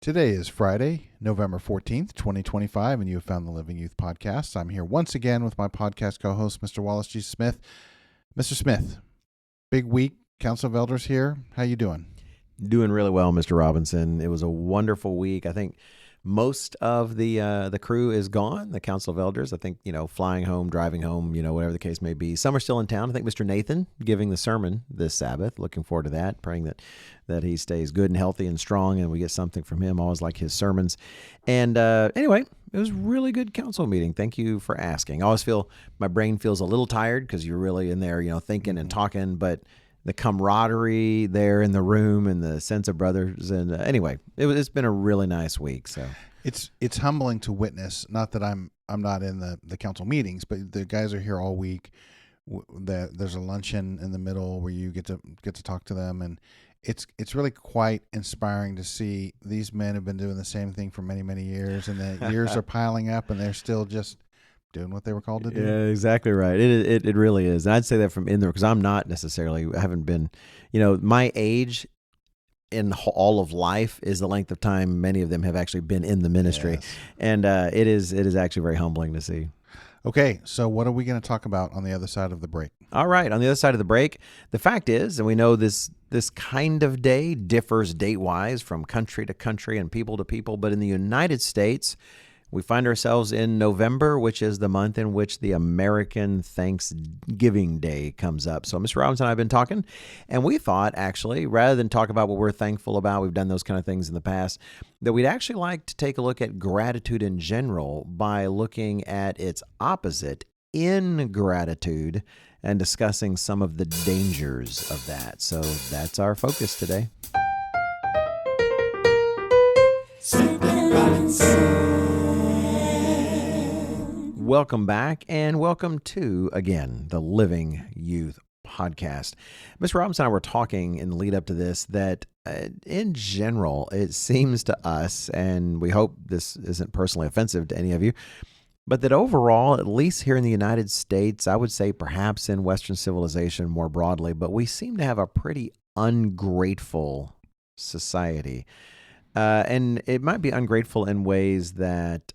Today is Friday, November 14th, 2025, and you have found the Living Youth Podcast. I'm here once again with my podcast co-host, Mr. Wallace G. Smith. Mr. Smith, big week, Council of Elders here. How you doing? Doing really well, Mr. Robinson. It was a wonderful week. I think most of the crew is gone, the Council of Elders. I think, flying home, driving home, whatever the case may be. Some are still in town. I think Mr. Nathan giving the sermon this Sabbath. Looking forward to that, praying that he stays good and healthy and strong and we get something from him. Always like his sermons. And anyway, it was a really good council meeting. Thank you for asking. I always feel my brain feels a little tired because you're really in there, thinking and talking, but the camaraderie there in the room and the sense of brothers. And anyway, it's been a really nice week. So it's humbling to witness. Not that I'm not in the council meetings, but the guys are here all week. There's a luncheon in the middle where you get to talk to them, and it's really quite inspiring to see these men have been doing the same thing for many, many years, and the years are piling up, and they're still just doing what they were called to do. Yeah, exactly right. It really is. And I'd say that from in there because I'm not necessarily, I haven't been, my age in all of life is the length of time many of them have actually been in the ministry. Yes. And it is actually very humbling to see. Okay, so what are we going to talk about on the other side of the break? All right, on the other side of the break, the fact is, and we know this kind of day differs date-wise from country to country and people to people, but in the United States, we find ourselves in November, which is the month in which the American Thanksgiving Day comes up. So Mr. Robinson and I have been talking, and we thought, actually, rather than talk about what we're thankful about, we've done those kind of things in the past, that we'd actually like to take a look at gratitude in general by looking at its opposite, ingratitude, and discussing some of the dangers of that. So that's our focus today. Welcome back, and welcome to, again, the Living Youth Podcast. Mr. Robinson and I were talking in the lead up to this that in general, it seems to us, and we hope this isn't personally offensive to any of you, but that overall, at least here in the United States, I would say perhaps in Western civilization more broadly, but we seem to have a pretty ungrateful society. And it might be ungrateful in ways that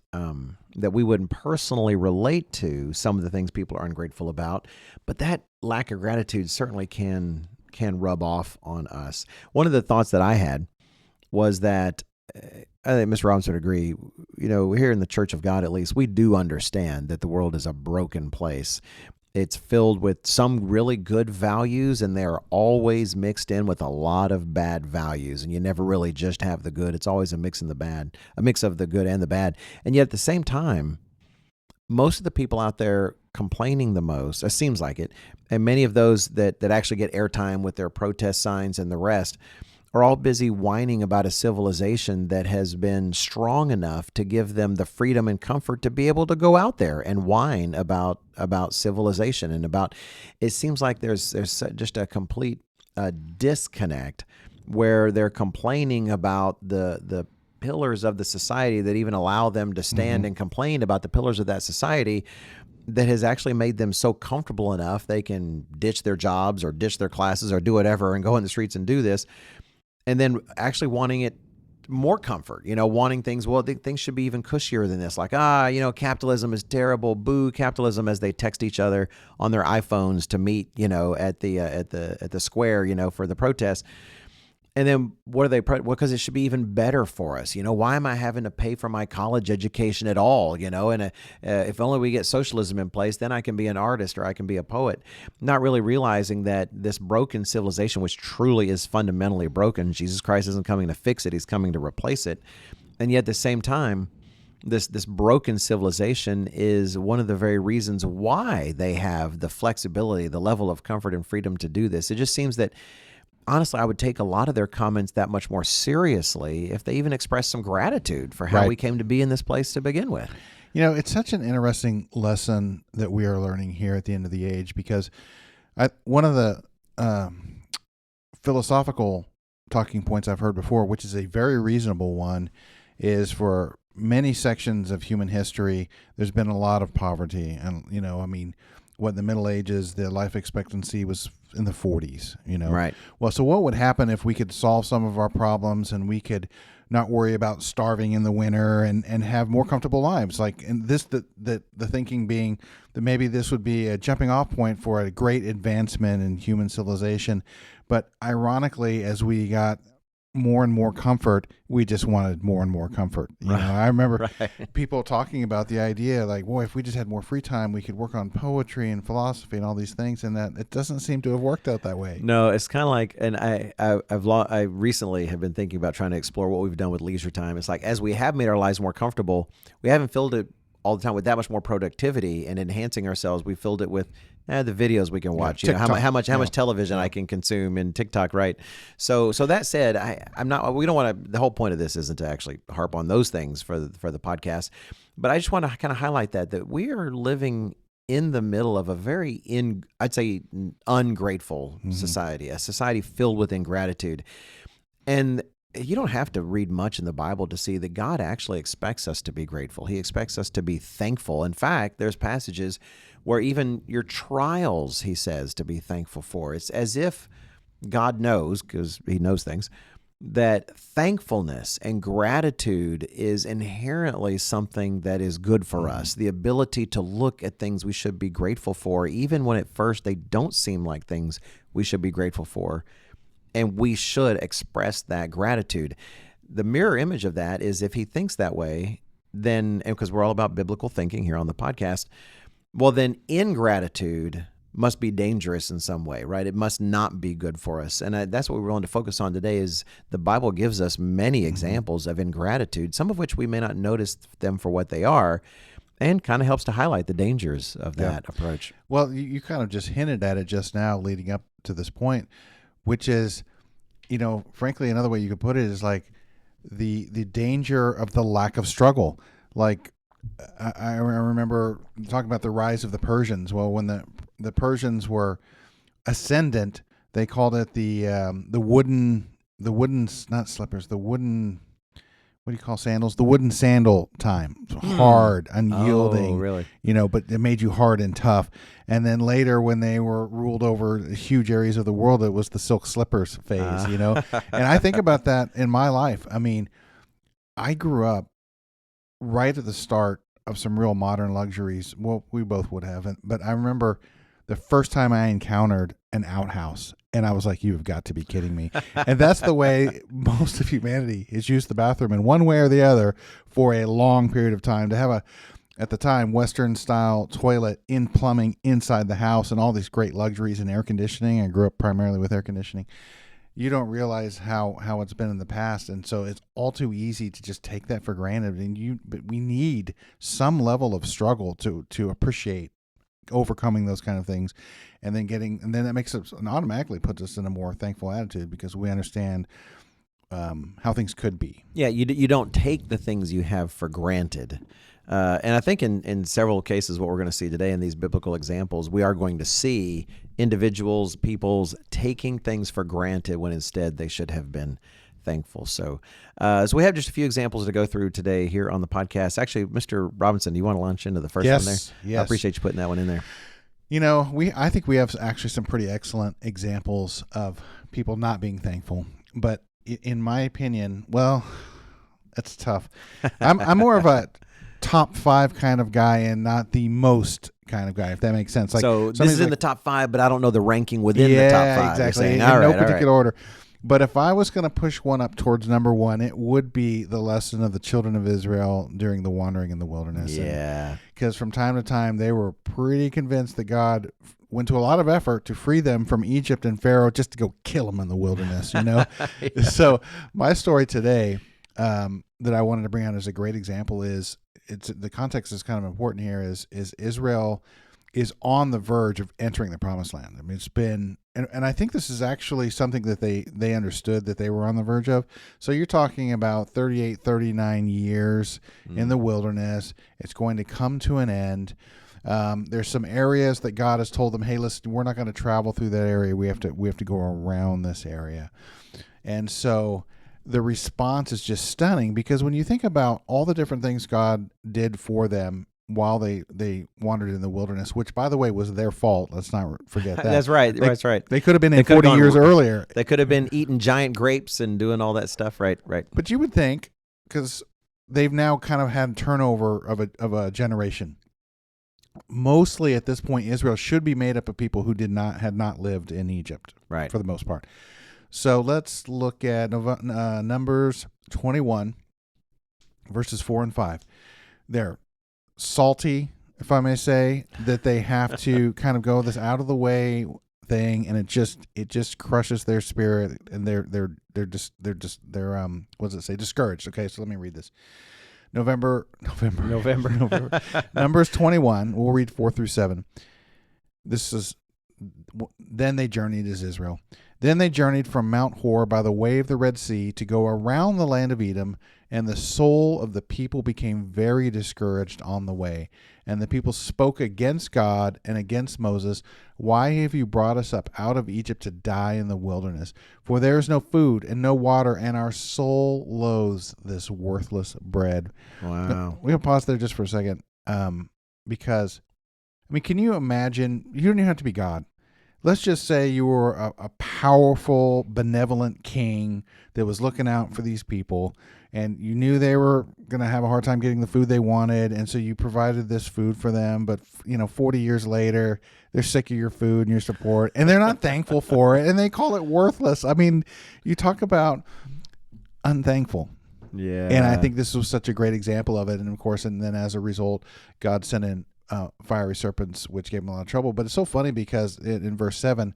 that we wouldn't personally relate to some of the things people are ungrateful about, but that lack of gratitude certainly can rub off on us. One of the thoughts that I had was that I think Mr. Robinson would agree. Here in the Church of God, at least, we do understand that the world is a broken place. It's filled with some really good values, and they're always mixed in with a lot of bad values. And you never really just have the good. It's always a mix of the good and the bad. And yet at the same time, most of the people out there complaining the most, it seems like it, and many of those that actually get airtime with their protest signs and the rest, are all busy whining about a civilization that has been strong enough to give them the freedom and comfort to be able to go out there and whine about civilization and about. It seems like there's just a complete disconnect where they're complaining about the pillars of the society that even allow them to stand and complain about the pillars of that society that has actually made them so comfortable enough they can ditch their jobs or ditch their classes or do whatever and go in the streets and do this. And then actually wanting it more comfort, wanting things, things should be even cushier than this. Like, capitalism is terrible. Boo capitalism, as they text each other on their iPhones to meet, at the square, for the protest. And then what are they? Because it should be even better for us. Why am I having to pay for my college education at all? And if only we get socialism in place, then I can be an artist or I can be a poet. Not really realizing that this broken civilization, which truly is fundamentally broken, Jesus Christ isn't coming to fix it. He's coming to replace it. And yet at the same time, this broken civilization is one of the very reasons why they have the flexibility, the level of comfort and freedom to do this. It just seems that, honestly, I would take a lot of their comments that much more seriously if they even expressed some gratitude for how we came to be in this place to begin with. It's such an interesting lesson that we are learning here at the end of the age, because one of the philosophical talking points I've heard before, which is a very reasonable one, is for many sections of human history, there's been a lot of poverty. And, in the Middle Ages, the life expectancy was in the 40s, Right. Well, so what would happen if we could solve some of our problems and we could not worry about starving in the winter, and have more comfortable lives. Like, and this, the thinking being that maybe this would be a jumping off point for a great advancement in human civilization. But ironically, as we got more and more comfort, we just wanted more and more comfort. I remember people talking about the idea, like, boy, if we just had more free time, we could work on poetry and philosophy and all these things, and that it doesn't seem to have worked out that way. No, it's kind of like, and I recently have been thinking about trying to explore what we've done with leisure time. It's like, as we have made our lives more comfortable, we haven't filled it all the time with that much more productivity and enhancing ourselves. We filled it with the videos we can watch, how much television I can consume in TikTok, right? So that said, we don't want to, the whole point of this isn't to actually harp on those things for the podcast, but I just want to kind of highlight that we are living in the middle of a very, I'd say, ungrateful society, a society filled with ingratitude. And you don't have to read much in the Bible to see that God actually expects us to be grateful. He expects us to be thankful. In fact, there's passages where even your trials, he says, to be thankful for. It's as if God knows, because he knows things, that thankfulness and gratitude is inherently something that is good for us. The ability to look at things we should be grateful for, even when at first they don't seem like things we should be grateful for. And we should express that gratitude. The mirror image of that is, if he thinks that way, then, and because we're all about biblical thinking here on the podcast, well, then ingratitude must be dangerous in some way, right? It must not be good for us. And that's what we're willing to focus on today. Is the Bible gives us many examples of ingratitude, some of which we may not notice them for what they are, and kind of helps to highlight the dangers of that approach. Well, you kind of just hinted at it just now leading up to this point, which is, frankly, another way you could put it is like the danger of the lack of struggle. Like, I remember talking about the rise of the Persians. Well, when the Persians were ascendant, they called it the wooden, not slippers, the wooden, what do you call sandals? The wooden sandal time. Hard, unyielding. Oh, really? But it made you hard and tough. And then later, when they were ruled over huge areas of the world, it was the silk slippers phase, And I think about that in my life. I mean, I grew up right at the start of some real modern luxuries. Well, we both would have. But I remember the first time I encountered an outhouse, and I was like, you've got to be kidding me. And that's the way most of humanity has used the bathroom in one way or the other for a long period of time. To have at the time, Western style toilet in plumbing inside the house and all these great luxuries and air conditioning. I grew up primarily with air conditioning. You don't realize how it's been in the past. And so it's all too easy to just take that for granted. But we need some level of struggle to appreciate overcoming those kind of things, and then that makes us, and automatically puts us in a more thankful attitude, because we understand how things could be. Yeah, you don't take the things you have for granted. And I think in several cases, what we're going to see today in these biblical examples, we are going to see individuals, peoples taking things for granted when instead they should have been thankful. So we have just a few examples to go through today here on the podcast. Actually, Mr. Robinson, do you want to launch into the first one there? Yes. I appreciate you putting that one in there. I think we have actually some pretty excellent examples of people not being thankful. But in my opinion, well, that's tough. I'm more of a top 5 kind of guy and not the most kind of guy, if that makes sense. Like, so this is in the top 5, but I don't know the ranking within the top 5. Yeah, exactly. In no particular order. But if I was going to push one up towards number 1, it would be the lesson of the children of Israel during the wandering in the wilderness. Yeah. Because from time to time, they were pretty convinced that God went to a lot of effort to free them from Egypt and Pharaoh just to go kill them in the wilderness, Yeah. So my story today that I wanted to bring out as a great example is, the context is kind of important here, is Israel is on the verge of entering the promised land. I mean, it's been, and I think this is actually something that they understood that they were on the verge of. So you're talking about 38, 39 years in the wilderness. It's going to come to an end. There's some areas that God has told them, hey, listen, we're not going to travel through that area. We have to go around this area. And so the response is just stunning, because when you think about all the different things God did for them while they wandered in the wilderness, which, by the way, was their fault. Let's not forget that. That's right. They, That's right. They could have been They in could have 40 gone- years earlier. They could have been eating giant grapes and doing all that stuff. Right. Right. But you would think, because they've now kind of had turnover of a generation. Mostly at this point, Israel should be made up of people who had not lived in Egypt, Right. for the most part. So let's look at Numbers 21, verses 4 and 5. They're salty, if I may say, that they have to kind of go this out of the way thing, and it just crushes their spirit, and they're what does it say? Discouraged. Okay, so let me read this. November. Numbers 21. We'll read 4 through 7. Then they journeyed as Israel. Then they journeyed from Mount Hor by the way of the Red Sea to go around the land of Edom, and the soul of the people became very discouraged on the way. And the people spoke against God and against Moses. Why have you brought us up out of Egypt to die in the wilderness? For there is no food and no water, and our soul loathes this worthless bread. Wow. We'll pause there just for a second, because, I mean, can you imagine? You don't even have to be God. Let's just say you were a powerful, benevolent king that was looking out for these people, and you knew they were going to have a hard time getting the food they wanted, and so you provided this food for them. But 40 years later, they're sick of your food and your support, and they're not thankful for it, and they call it worthless. I mean, you talk about unthankful. Yeah. And I think this was such a great example of it. And of course, and then as a result, God sent in fiery serpents, which gave them a lot of trouble. But it's so funny because in verse 7,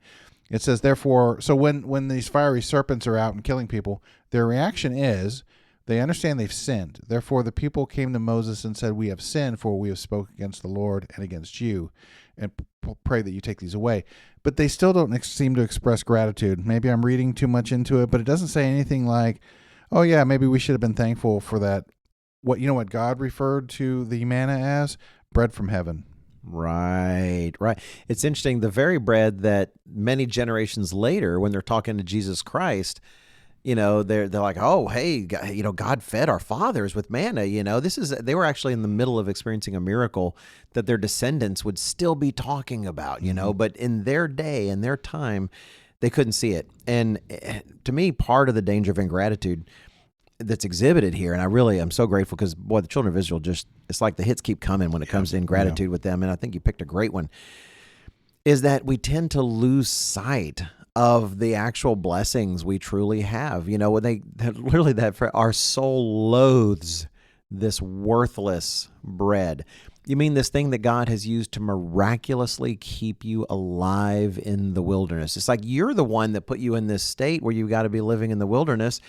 it says, therefore, so when these fiery serpents are out and killing people, their reaction is they understand they've sinned. Therefore, the people came to Moses and said, we have sinned, for we have spoken against the Lord and against you, and pray that you take these away. But they still don't seem to express gratitude. Maybe I'm reading too much into it, but it doesn't say anything like, oh yeah, maybe we should have been thankful for that. What God referred to the manna as? Bread from heaven. Right. It's interesting. The very bread that many generations later, when they're talking to Jesus Christ, they're like, oh, hey, God fed our fathers with manna. They were actually in the middle of experiencing a miracle that their descendants would still be talking about. But in their day, in their time, they couldn't see it. And to me, part of the danger of ingratitude that's exhibited here, and I'm so grateful because, boy, the children of Israel it's like the hits keep coming when it comes to ingratitude with them, and I think you picked a great one, is that we tend to lose sight of the actual blessings we truly have. Our soul loathes this worthless bread. You mean this thing that God has used to miraculously keep you alive in the wilderness? It's like you're the one that put you in this state where you've got to be living in the wilderness.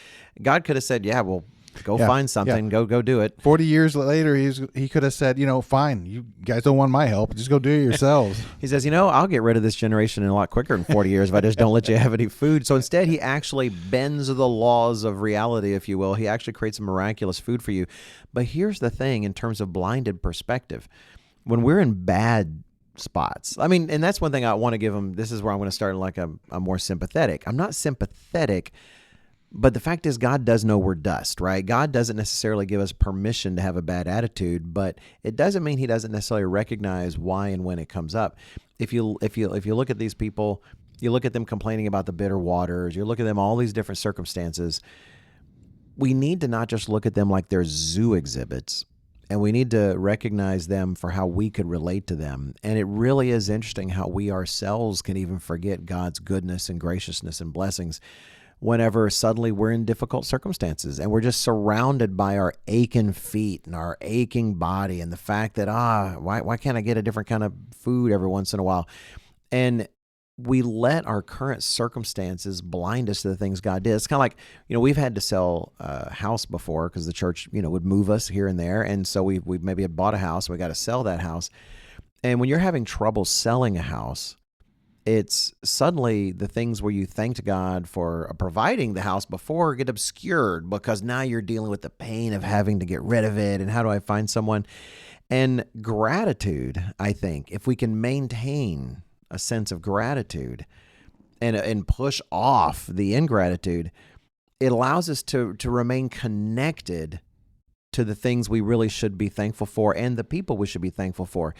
God could have said, yeah, well, go find something, go do it. 40 years later, he could have said, fine, you guys don't want my help, just go do it yourselves. He says, I'll get rid of this generation in a lot quicker than 40 years if I just don't let you have any food. So instead, he actually bends the laws of reality, if you will. He actually creates a miraculous food for you. But here's the thing in terms of blinded perspective. When we're in bad spots, and that's one thing I want to give them. This is where I'm going to start like I'm more sympathetic. I'm not sympathetic, but the fact is God does know we're dust, right? God doesn't necessarily give us permission to have a bad attitude, but it doesn't mean he doesn't necessarily recognize why and when it comes up. If you look at these people, you look at them complaining about the bitter waters, you look at them, all these different circumstances, we need to not just look at them like they're zoo exhibits, and we need to recognize them for how we could relate to them. And it really is interesting how we ourselves can even forget God's goodness and graciousness and blessings whenever suddenly we're in difficult circumstances and we're just surrounded by our aching feet and our aching body and the fact that, why can't I get a different kind of food every once in a while? And we let our current circumstances blind us to the things God did. It's kind of like, we've had to sell a house before because the church, would move us here and there. And so we maybe had bought a house, we got to sell that house. And when you're having trouble selling a house, it's suddenly the things where you thanked God for providing the house before get obscured because now you're dealing with the pain of having to get rid of it. And how do I find someone? And gratitude, I think, if we can maintain a sense of gratitude and push off the ingratitude, it allows us to remain connected to the things we really should be thankful for and the people we should be thankful for.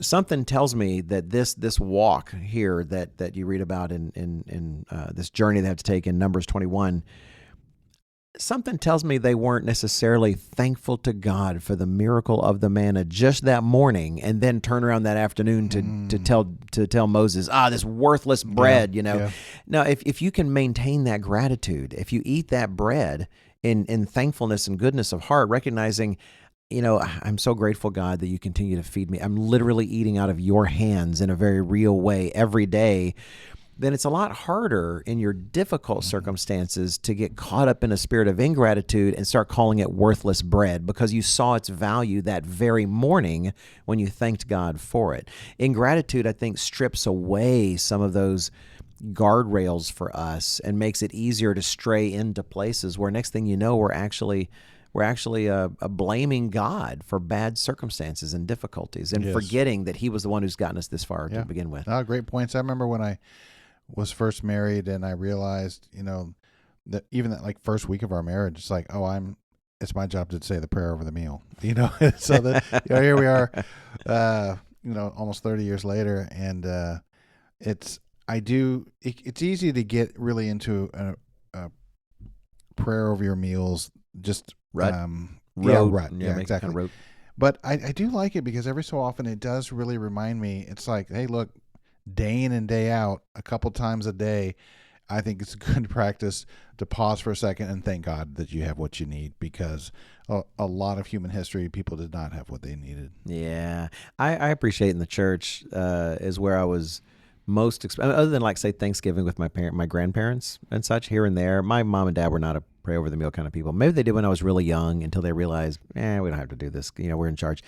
Something tells me that this walk here that you read about in this journey they have to take in Numbers 21, something tells me they weren't necessarily thankful to God for the miracle of the manna just that morning, and then turn around that afternoon to tell Moses, this worthless bread, Yeah. Now, if you can maintain that gratitude, if you eat that bread in thankfulness and goodness of heart, recognizing, I'm so grateful, God, that you continue to feed me. I'm literally eating out of your hands in a very real way every day. Then it's a lot harder in your difficult circumstances to get caught up in a spirit of ingratitude and start calling it worthless bread, because you saw its value that very morning when you thanked God for it. Ingratitude, I think, strips away some of those guardrails for us and makes it easier to stray into places where next thing you know, we're actually blaming God for bad circumstances and difficulties, and forgetting that He was the one who's gotten us this far to begin with. Great points. I remember when I was first married, and I realized, that even that like first week of our marriage, it's like, it's my job to say the prayer over the meal, So that here we are, almost 30 years later, and it's easy to get really into a prayer over your meals, just rut. Yeah, exactly. Kind of rote. But I do like it because every so often it does really remind me. It's like, hey, look, day in and day out, a couple times a day, I think it's a good practice to pause for a second and thank God that you have what you need, because a lot of human history, people did not have what they needed. Yeah. I appreciate in the church is where I was most, other than like say Thanksgiving with my grandparents and such here and there. My mom and dad were not a pray over the meal kind of people. Maybe they did when I was really young, until they realized, we don't have to do this. We're in charge.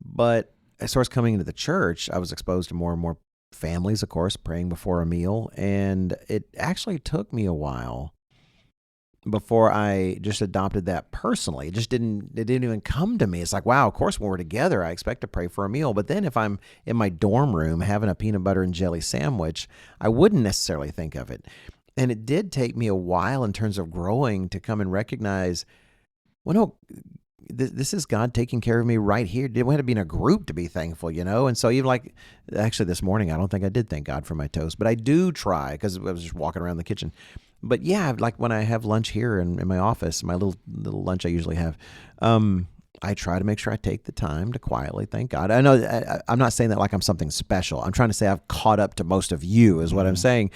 But as far as coming into the church, I was exposed to more and more families, of course, praying before a meal. And it actually took me a while before I just adopted that personally. It didn't even come to me. It's like, wow, of course, when we're together, I expect to pray for a meal. But then if I'm in my dorm room having a peanut butter and jelly sandwich, I wouldn't necessarily think of it. And it did take me a while in terms of growing to come and recognize, well, no, this is God taking care of me right here. We had to be in a group to be thankful, And so even like, actually this morning, I don't think I did thank God for my toast, but I do try, because I was just walking around the kitchen. But yeah, like when I have lunch here in my office, my little lunch I usually have, I try to make sure I take the time to quietly thank God. I know I'm not saying that like I'm something special. I'm trying to say I've caught up to most of you is what I'm saying.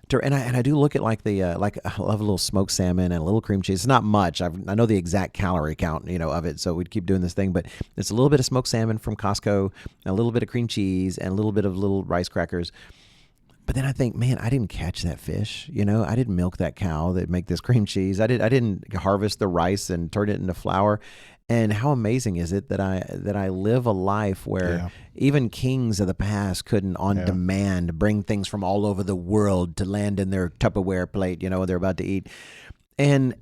And I do look at like like I love a little smoked salmon and a little cream cheese. It's not much. I know the exact calorie count, of it. So we'd keep doing this thing, but it's a little bit of smoked salmon from Costco, a little bit of cream cheese, and a little bit of little rice crackers. But then I think, man, I didn't catch that fish. I didn't milk that cow that make this cream cheese. I didn't harvest the rice and turn it into flour. And how amazing is it that I live a life where even kings of the past couldn't on demand bring things from all over the world to land in their Tupperware plate, they're about to eat. And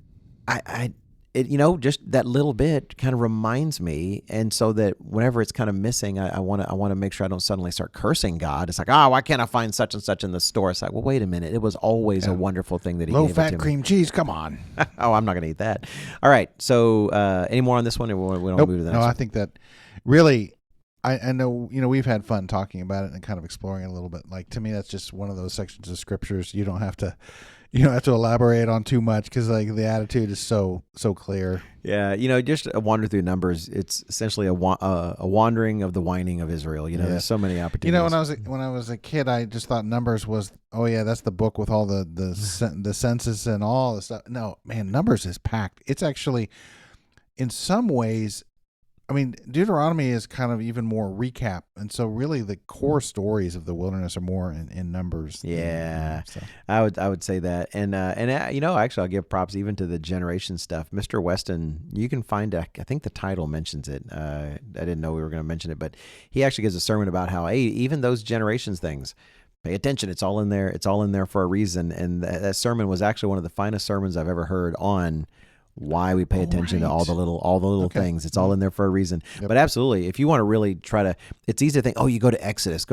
just that little bit kind of reminds me, and so that whenever it's kind of missing, I want to make sure I don't suddenly start cursing God. It's like, why can't I find such and such in the store? It's like, well, wait a minute, it was always a wonderful thing that He gave it to me. Low-fat cream cheese, come on. I'm not going to eat that. All right, so any more on this one, or we don't move to the next one? I think that really, I know, we've had fun talking about it and kind of exploring it a little bit. Like, to me, that's just one of those sections of scriptures you don't have to elaborate on too much, because like the attitude is so clear. Yeah, just a wander through Numbers. It's essentially a wandering of the whining of Israel. There's so many opportunities. When I was a kid, I just thought Numbers was, that's the book with all the census and all the stuff. No, man, Numbers is packed. It's actually, in some ways, Deuteronomy is kind of even more recap, and so really the core stories of the wilderness are more in Numbers. Yeah, I would say that, and actually I'll give props even to the generation stuff. Mr. Weston, you can find I think the title mentions it. I didn't know we were going to mention it, but he actually gives a sermon about how, hey, even those generations things, pay attention. It's all in there. It's all in there for a reason. And that sermon was actually one of the finest sermons I've ever heard on why we pay attention to all the little things. It's all in there for a reason. Yep. But absolutely, if you want to really try to, it's easy to think, you go to Exodus.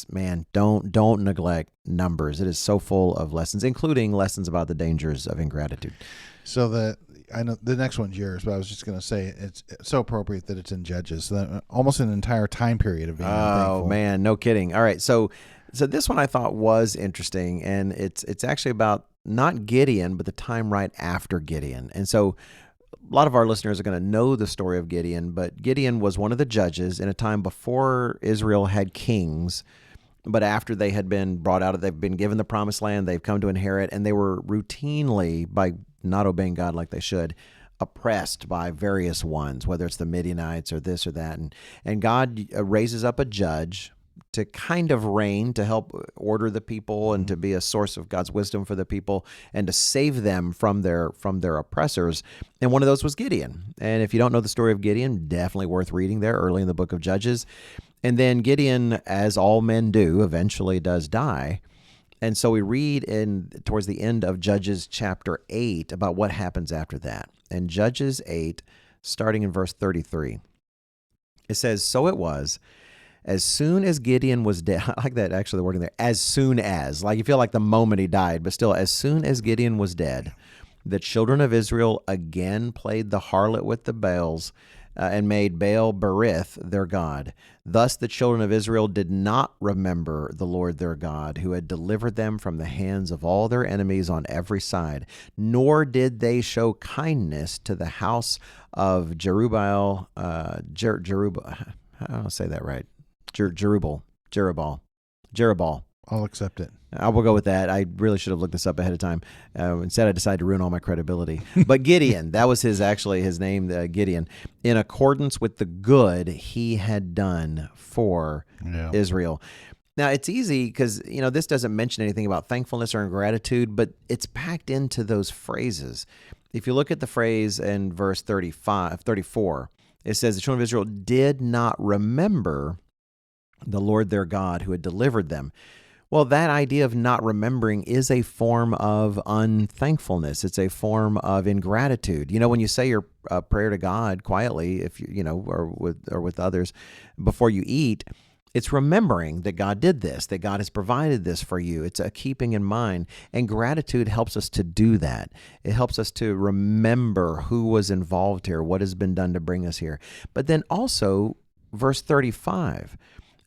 Man, don't neglect Numbers. It is so full of lessons, including lessons about the dangers of ingratitude. So I know the next one's yours, but I was just going to say it's so appropriate that it's in Judges. That almost an entire time period of being unthankful. Oh man, no kidding. All right, so this one I thought was interesting, and it's actually about not Gideon, but the time right after Gideon. And so a lot of our listeners are going to know the story of Gideon, but Gideon was one of the judges in a time before Israel had kings, but after they had been brought out, they've been given the promised land, they've come to inherit, and they were routinely, by not obeying God like they should, oppressed by various ones, whether it's the Midianites or this or that. And God raises up a judge to kind of reign, to help order the people and to be a source of God's wisdom for the people and to save them from their oppressors. And one of those was Gideon. And if you don't know the story of Gideon, definitely worth reading there early in the book of Judges. And then Gideon, as all men do, eventually does die. And so we read towards the end of Judges chapter 8 about what happens after that. And Judges 8, starting in verse 33, it says, "So it was, as soon as Gideon was dead," I like that actually, the wording there, as soon as, like you feel like the moment he died, but still, as soon as Gideon was dead, the children of Israel again played the harlot with the Baals and made Baal Berith their god. Thus the children of Israel did not remember the Lord their God, who had delivered them from the hands of all their enemies on every side, nor did they show kindness to the house of Jerubbaal, Jerubbaal, I don't say that right, Jerubbaal. I'll accept it. I will go with that. I really should have looked this up ahead of time. Instead, I decided to ruin all my credibility. But Gideon, that was his name, Gideon, in accordance with the good he had done for Israel. Now, it's easy because, this doesn't mention anything about thankfulness or ingratitude, but it's packed into those phrases. If you look at the phrase in verse 34, it says, the children of Israel did not remember the Lord their God who had delivered them. Well, that idea of not remembering is a form of unthankfulness. It's a form of ingratitude. When you say your prayer to God quietly, if or with others before you eat, it's remembering that God did this, that God has provided this for you. It's a keeping in mind, and gratitude helps us to do that. It helps us to remember who was involved here, what has been done to bring us here. But then also, verse 35.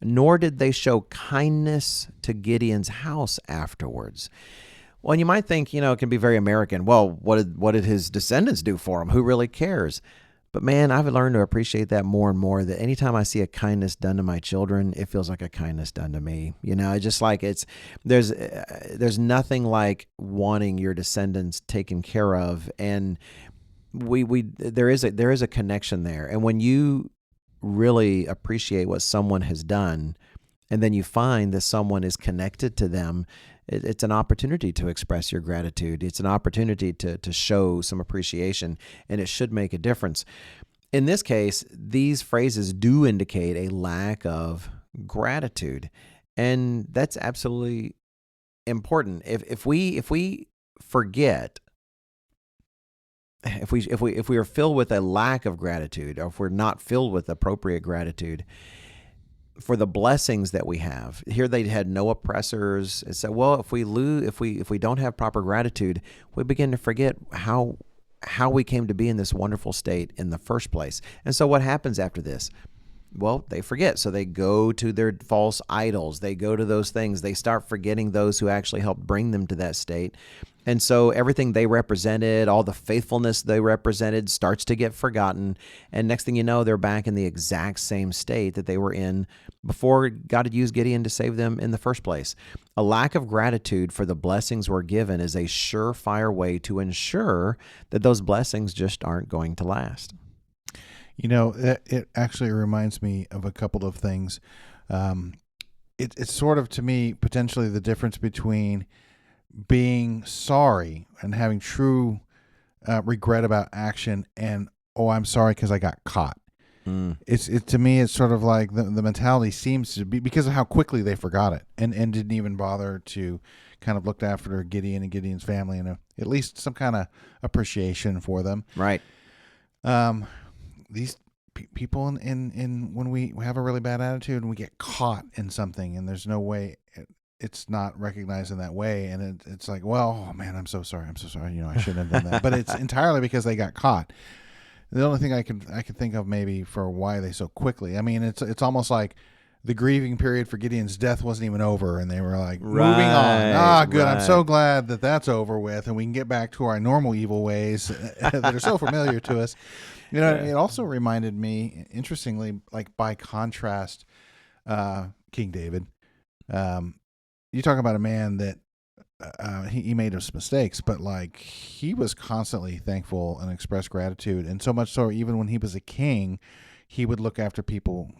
Nor did they show kindness to Gideon's house afterwards. Well, and you might think, it can be very American. Well, what did his descendants do for him? Who really cares? But man, I've learned to appreciate that more and more, that anytime I see a kindness done to my children, it feels like a kindness done to me. It's just like there's nothing like wanting your descendants taken care of. And there is a connection there. And when you really appreciate what someone has done, and then you find that someone is connected to them, it's an opportunity to express your gratitude. It's an opportunity to show some appreciation, and it should make a difference. In this case, these phrases do indicate a lack of gratitude, and that's absolutely important. If we forget, if we are filled with a lack of gratitude, or if we're not filled with appropriate gratitude for the blessings that we have, here they had no oppressors. It said, well, if we don't have proper gratitude, we begin to forget how we came to be in this wonderful state in the first place. And so what happens after this? Well, they forget. So they go to their false idols. They go to those things. They start forgetting those who actually helped bring them to that state. And so everything they represented, all the faithfulness they represented, starts to get forgotten. And next thing you know, they're back in the exact same state that they were in before God had used Gideon to save them in the first place. A lack of gratitude for the blessings we're given is a surefire way to ensure that those blessings just aren't going to last. It actually reminds me of a couple of things. It's sort of, to me, potentially the difference between being sorry and having true regret about action and, oh, I'm sorry because I got caught. To me, it's sort of like the mentality seems to be, because of how quickly they forgot it and didn't even bother to kind of look after Gideon and Gideon's family and at least some kind of appreciation for them. Right. These people in when we have a really bad attitude and we get caught in something and there's no way, it's not recognized in that way, and it's like, well, oh man, I'm so sorry, I shouldn't have done that. But it's entirely because they got caught. The only thing I can think of maybe for why they so quickly. I mean, it's almost like the grieving period for Gideon's death wasn't even over, and they were like, moving on. Ah, good. I'm so glad that that's over with, and we can get back to our normal evil ways that are so familiar to us. It also reminded me, interestingly, like by contrast, King David. You talk about a man that he made his mistakes, but like he was constantly thankful and expressed gratitude, and so much so even when he was a king, he would look after people.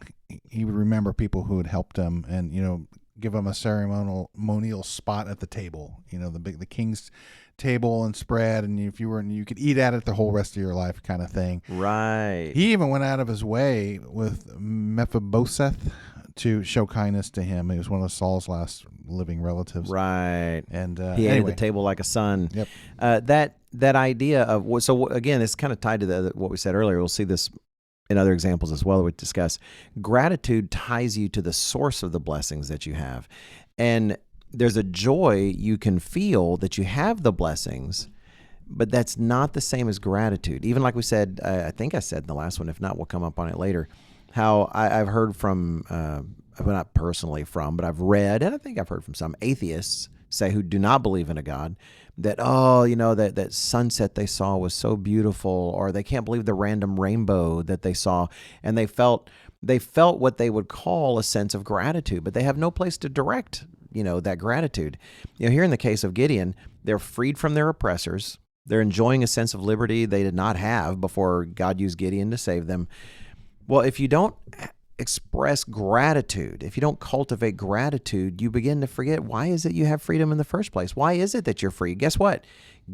He would remember people who had helped him, and give them a ceremonial spot at the table. The king's table and spread, and if you could eat at it the whole rest of your life, kind of thing. Right. He even went out of his way with Mephibosheth to show kindness to him. He was one of Saul's last living relatives. Right. And he ate at the table like a son. Yep. That idea of, so again, it's kind of tied to what we said earlier. We'll see this in other examples as well that we discuss. Gratitude ties you to the source of the blessings that you have. And there's a joy you can feel that you have the blessings, but that's not the same as gratitude. Even like we said, I think I said in the last one, if not, we'll come up on it later, how I've heard from, not personally from, but I've read, and I think I've heard from some atheists say who do not believe in a God, that, that sunset they saw was so beautiful, or they can't believe the random rainbow that they saw, and they felt what they would call a sense of gratitude, but they have no place to direct, that gratitude. Here in the case of Gideon, they're freed from their oppressors. They're enjoying a sense of liberty they did not have before God used Gideon to save them. Well, if you don't express gratitude, if you don't cultivate gratitude, you begin to forget, why is it you have freedom in the first place? Why is it that you're free? Guess what?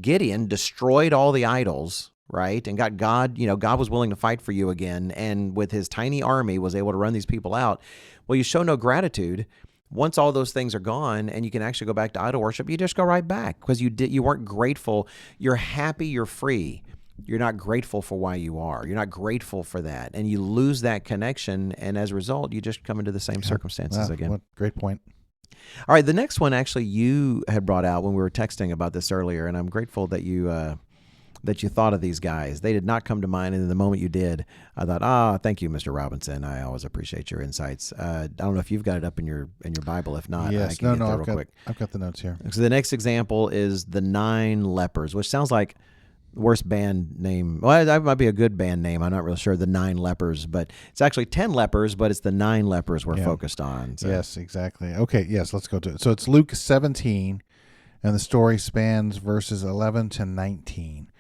Gideon destroyed all the idols, right? And got God, God was willing to fight for you again. And with his tiny army was able to run these people out. Well, you show no gratitude. Once all those things are gone and you can actually go back to idol worship, you just go right back because you weren't grateful. You're happy, you're free. You're not grateful for why you are. You're not grateful for that. And you lose that connection. And as a result, you just come into the same circumstances again. What great point. All right. The next one, actually, you had brought out when we were texting about this earlier. And I'm grateful that you thought of these guys. They did not come to mind. And the moment you did, I thought, thank you, Mr. Robinson. I always appreciate your insights. I don't know if you've got it up in your Bible. If not, yes. I can get there real quick. I've got the notes here. So the next example is the 9 lepers, which sounds like worst band name. Well, that might be a good band name. I'm not really sure. The 9 lepers, but it's actually 10 lepers, but it's the 9 lepers we're focused on. So. Yes, exactly. Okay, yes, let's go to it. So it's Luke 17, and the story spans verses 11 to 19.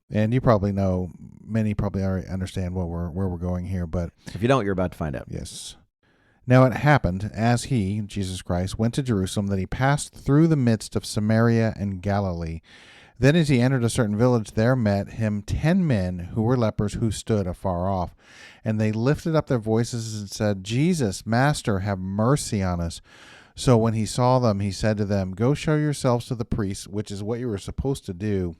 And you probably know, many probably already understand where we're going here, but if you don't, you're about to find out. Yes. Now it happened, as he, Jesus Christ, went to Jerusalem, that he passed through the midst of Samaria and Galilee. Then as he entered a certain village, there met him 10 men who were lepers, who stood afar off. And they lifted up their voices and said, Jesus, Master, have mercy on us. So when he saw them, he said to them, Go show yourselves to the priests, which is what you were supposed to do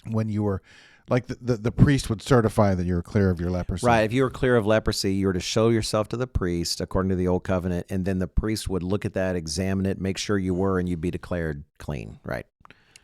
when you were, like the priest would certify that you were clear of your leprosy. Right. If you were clear of leprosy, you were to show yourself to the priest according to the old covenant. And then the priest would look at that, examine it, make sure you were, and you'd be declared clean. Right.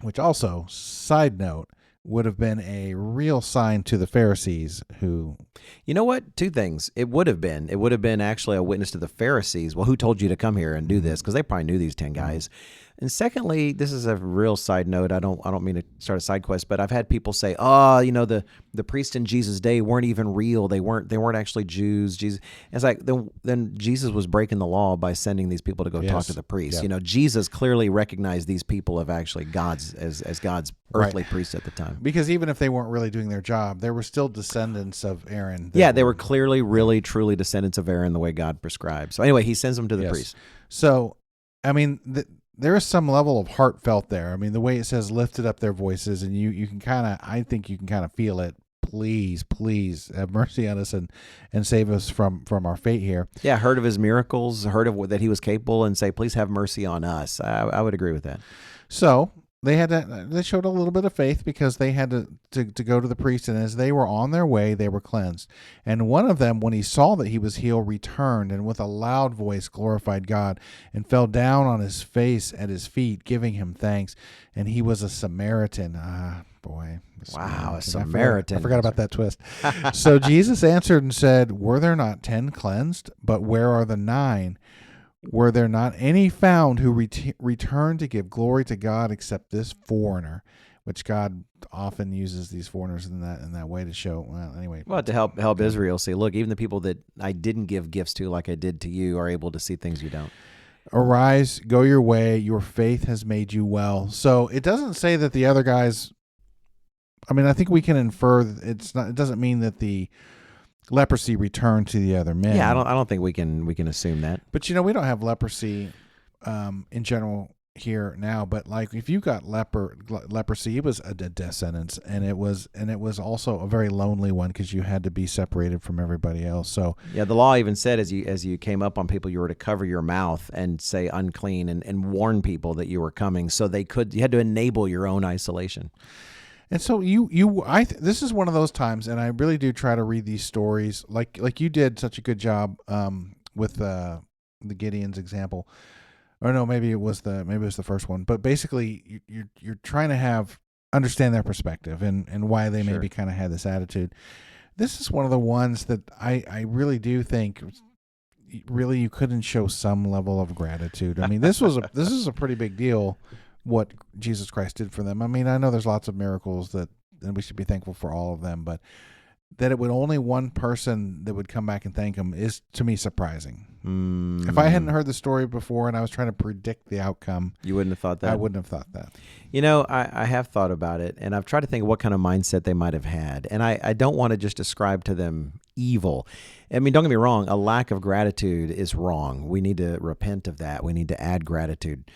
Which also, side note, would have been a real sign to the Pharisees who... You know what? 2 things. It would have been actually a witness to the Pharisees. Well, who told you to come here and do this? Because they probably knew these 10 guys. And secondly, this is a real side note. I don't mean to start a side quest, but I've had people say, the priests in Jesus' day weren't even real. They weren't actually Jews. Jesus. And it's like, then Jesus was breaking the law by sending these people to go talk to the priests. Yep. Jesus clearly recognized these people of actually God's as God's earthly priests at the time. Because even if they weren't really doing their job, they were still descendants of Aaron. They were clearly, really, truly descendants of Aaron the way God prescribed. So anyway, he sends them to the priest. So, I mean, there is some level of heartfelt there. I mean, the way it says lifted up their voices, and you can kind of, I think you can kind of feel it. Please have mercy on us and save us from our fate here. Yeah, heard of his miracles, heard of that he was capable, and say, please have mercy on us. I would agree with that. So they showed a little bit of faith because they had to go to the priest, and as they were on their way, they were cleansed. And one of them, when he saw that he was healed, returned and with a loud voice glorified God and fell down on his face at his feet, giving him thanks. And he was a Samaritan. Ah, boy. Wow, a Samaritan. I forgot about that twist. So Jesus answered and said, "Were there not 10 cleansed? But where are the 9? Were there not any found who returned to give glory to God except this foreigner?" Which God often uses these foreigners in that way to show. Well, anyway. Well, to help Israel see, look, even the people that I didn't give gifts to like I did to you are able to see things you don't. Arise, go your way. Your faith has made you well. So it doesn't say that the other guys. I mean, I think we can infer it's not. It doesn't mean that the leprosy returned to the other men. Yeah, I don't think we can assume that. But we don't have leprosy in general here now. But like if you got leprosy, it was a death sentence, and it was also a very lonely one because you had to be separated from everybody else. So yeah, the law even said as you came up on people, you were to cover your mouth and say unclean and warn people that you were coming, so you had to enable your own isolation. And so this is one of those times, and I really do try to read these stories like you did such a good job with the Gideon's example, or no, maybe it was the first one. But basically, you're trying to understand their perspective and why they maybe kind of had this attitude. This is one of the ones that I really do think really you couldn't show some level of gratitude. I mean, this is a pretty big deal. What Jesus Christ did for them. I mean, I know there's lots of miracles and we should be thankful for all of them, but that it would only one person that would come back and thank him is to me surprising. If I hadn't heard the story before and I was trying to predict the outcome, you wouldn't have thought that. I wouldn't have thought that. I have thought about it, and I've tried to think of what kind of mindset they might have had, and I don't want to just ascribe to them evil. I mean, don't get me wrong, a lack of gratitude is wrong. We need to repent of that. We need to add gratitude.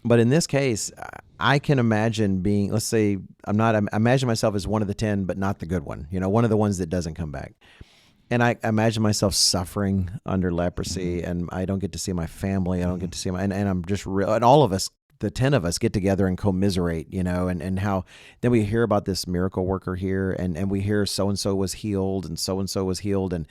But in this case, I can imagine being, let's say, I imagine myself as one of the 10, but not the good one, one of the ones that doesn't come back. And I imagine myself suffering under leprosy, and I don't get to see my family. I don't get to see and I'm just real. And all of us, the 10 of us, get together and commiserate, and how then we hear about this miracle worker here, and we hear so-and-so was healed, and so-and-so was healed, and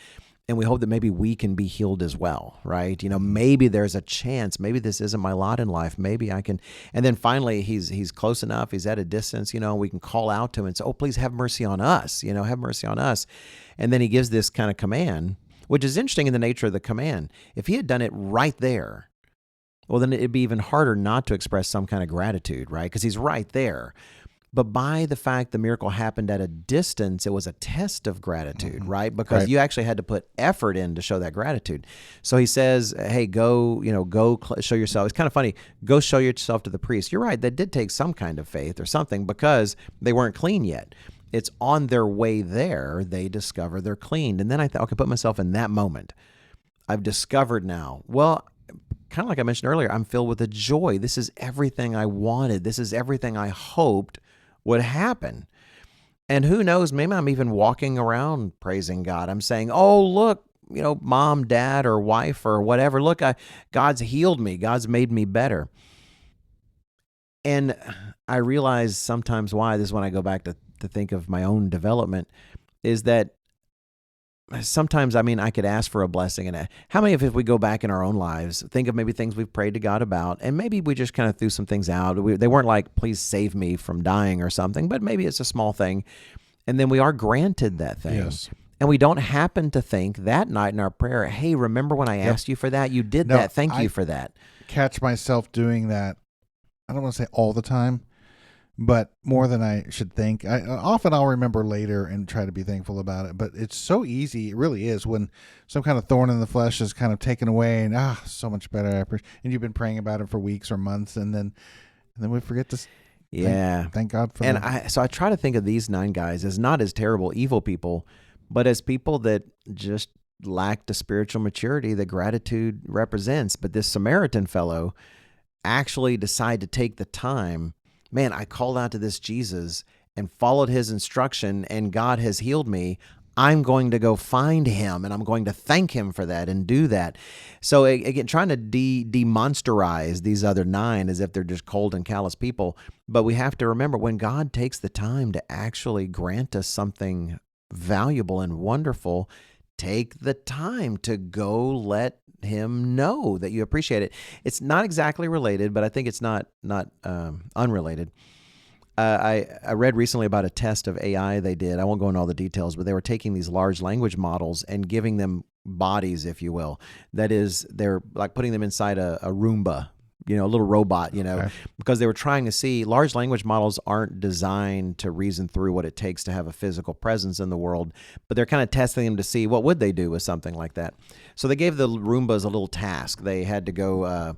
we hope that maybe we can be healed as well, right? Maybe there's a chance. Maybe this isn't my lot in life. Maybe I can. And then finally, he's close enough. He's at a distance, we can call out to him and say, "Oh, please have mercy on us. Have mercy on us." And then he gives this kind of command, which is interesting in the nature of the command. If he had done it right there, well, then it'd be even harder not to express some kind of gratitude, right? Because he's right there. But by the fact the miracle happened at a distance, it was a test of gratitude, right? Because you actually had to put effort in to show that gratitude. So he says, "Hey, go show yourself." It's kind of funny. Go show yourself to the priest. You're right. That did take some kind of faith or something because they weren't clean yet. It's on their way there, they discover they're cleaned. And then I thought, okay, put myself in that moment. I've discovered now. Well, kind of like I mentioned earlier, I'm filled with a joy. This is everything I wanted. This is everything I hoped would happen. And who knows, maybe I'm even walking around praising God. I'm saying, "Oh, look, mom, dad, or wife, or whatever. Look, God's healed me. God's made me better." And I realize sometimes why, this is when I go back to think of my own development, is that sometimes, I could ask for a blessing. And how many of us, if we go back in our own lives, think of maybe things we've prayed to God about, and maybe we just kind of threw some things out. They weren't like, "Please save me from dying" or something, but maybe it's a small thing. And then we are granted that thing. Yes. And we don't happen to think that night in our prayer, "Hey, remember when I asked you for that? You did that. Thank you for that." Catch myself doing that. I don't want to say all the time, but more than I should think. I'll remember later and try to be thankful about it. But it's so easy, it really is, when some kind of thorn in the flesh is kind of taken away, and so much better. And you've been praying about it for weeks or months, and then we forget to. Thank God for that. So I try to think of these 9 guys as not as terrible, evil people, but as people that just lacked the spiritual maturity that gratitude represents. But this Samaritan fellow actually decided to take the time. Man, I called out to this Jesus and followed his instruction, and God has healed me. I'm going to go find him and I'm going to thank him for that and do that. So again, trying to demonsterize these other 9 as if they're just cold and callous people. But we have to remember, when God takes the time to actually grant us something valuable and wonderful, take the time to go let him know that you appreciate it. It's not exactly related, but I think it's not unrelated. I read recently about a test of AI they did. I won't go into all the details, but they were taking these large language models and giving them bodies, if you will. That is, they're like putting them inside a Roomba, a little robot, Okay. because they were trying to see, large language models aren't designed to reason through what it takes to have a physical presence in the world, but they're kind of testing them to see what would they do with something like that. So they gave the Roombas a little task. They had to go...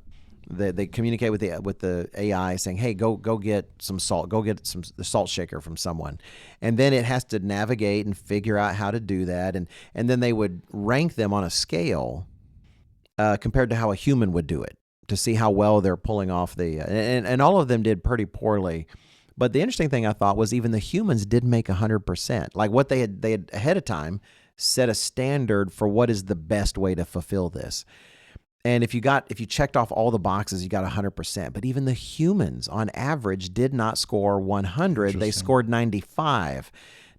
They communicate with the AI saying, "Hey, go get some salt. Go get the salt shaker from someone," and then it has to navigate and figure out how to do that, and then they would rank them on a scale compared to how a human would do it to see how well they're pulling off and all of them did pretty poorly. But the interesting thing I thought was even the humans did make 100%. Like what they had ahead of time set a standard for what is the best way to fulfill this. And if you checked off all the boxes, you got 100%. But even the humans, on average, did not score 100. They scored 95.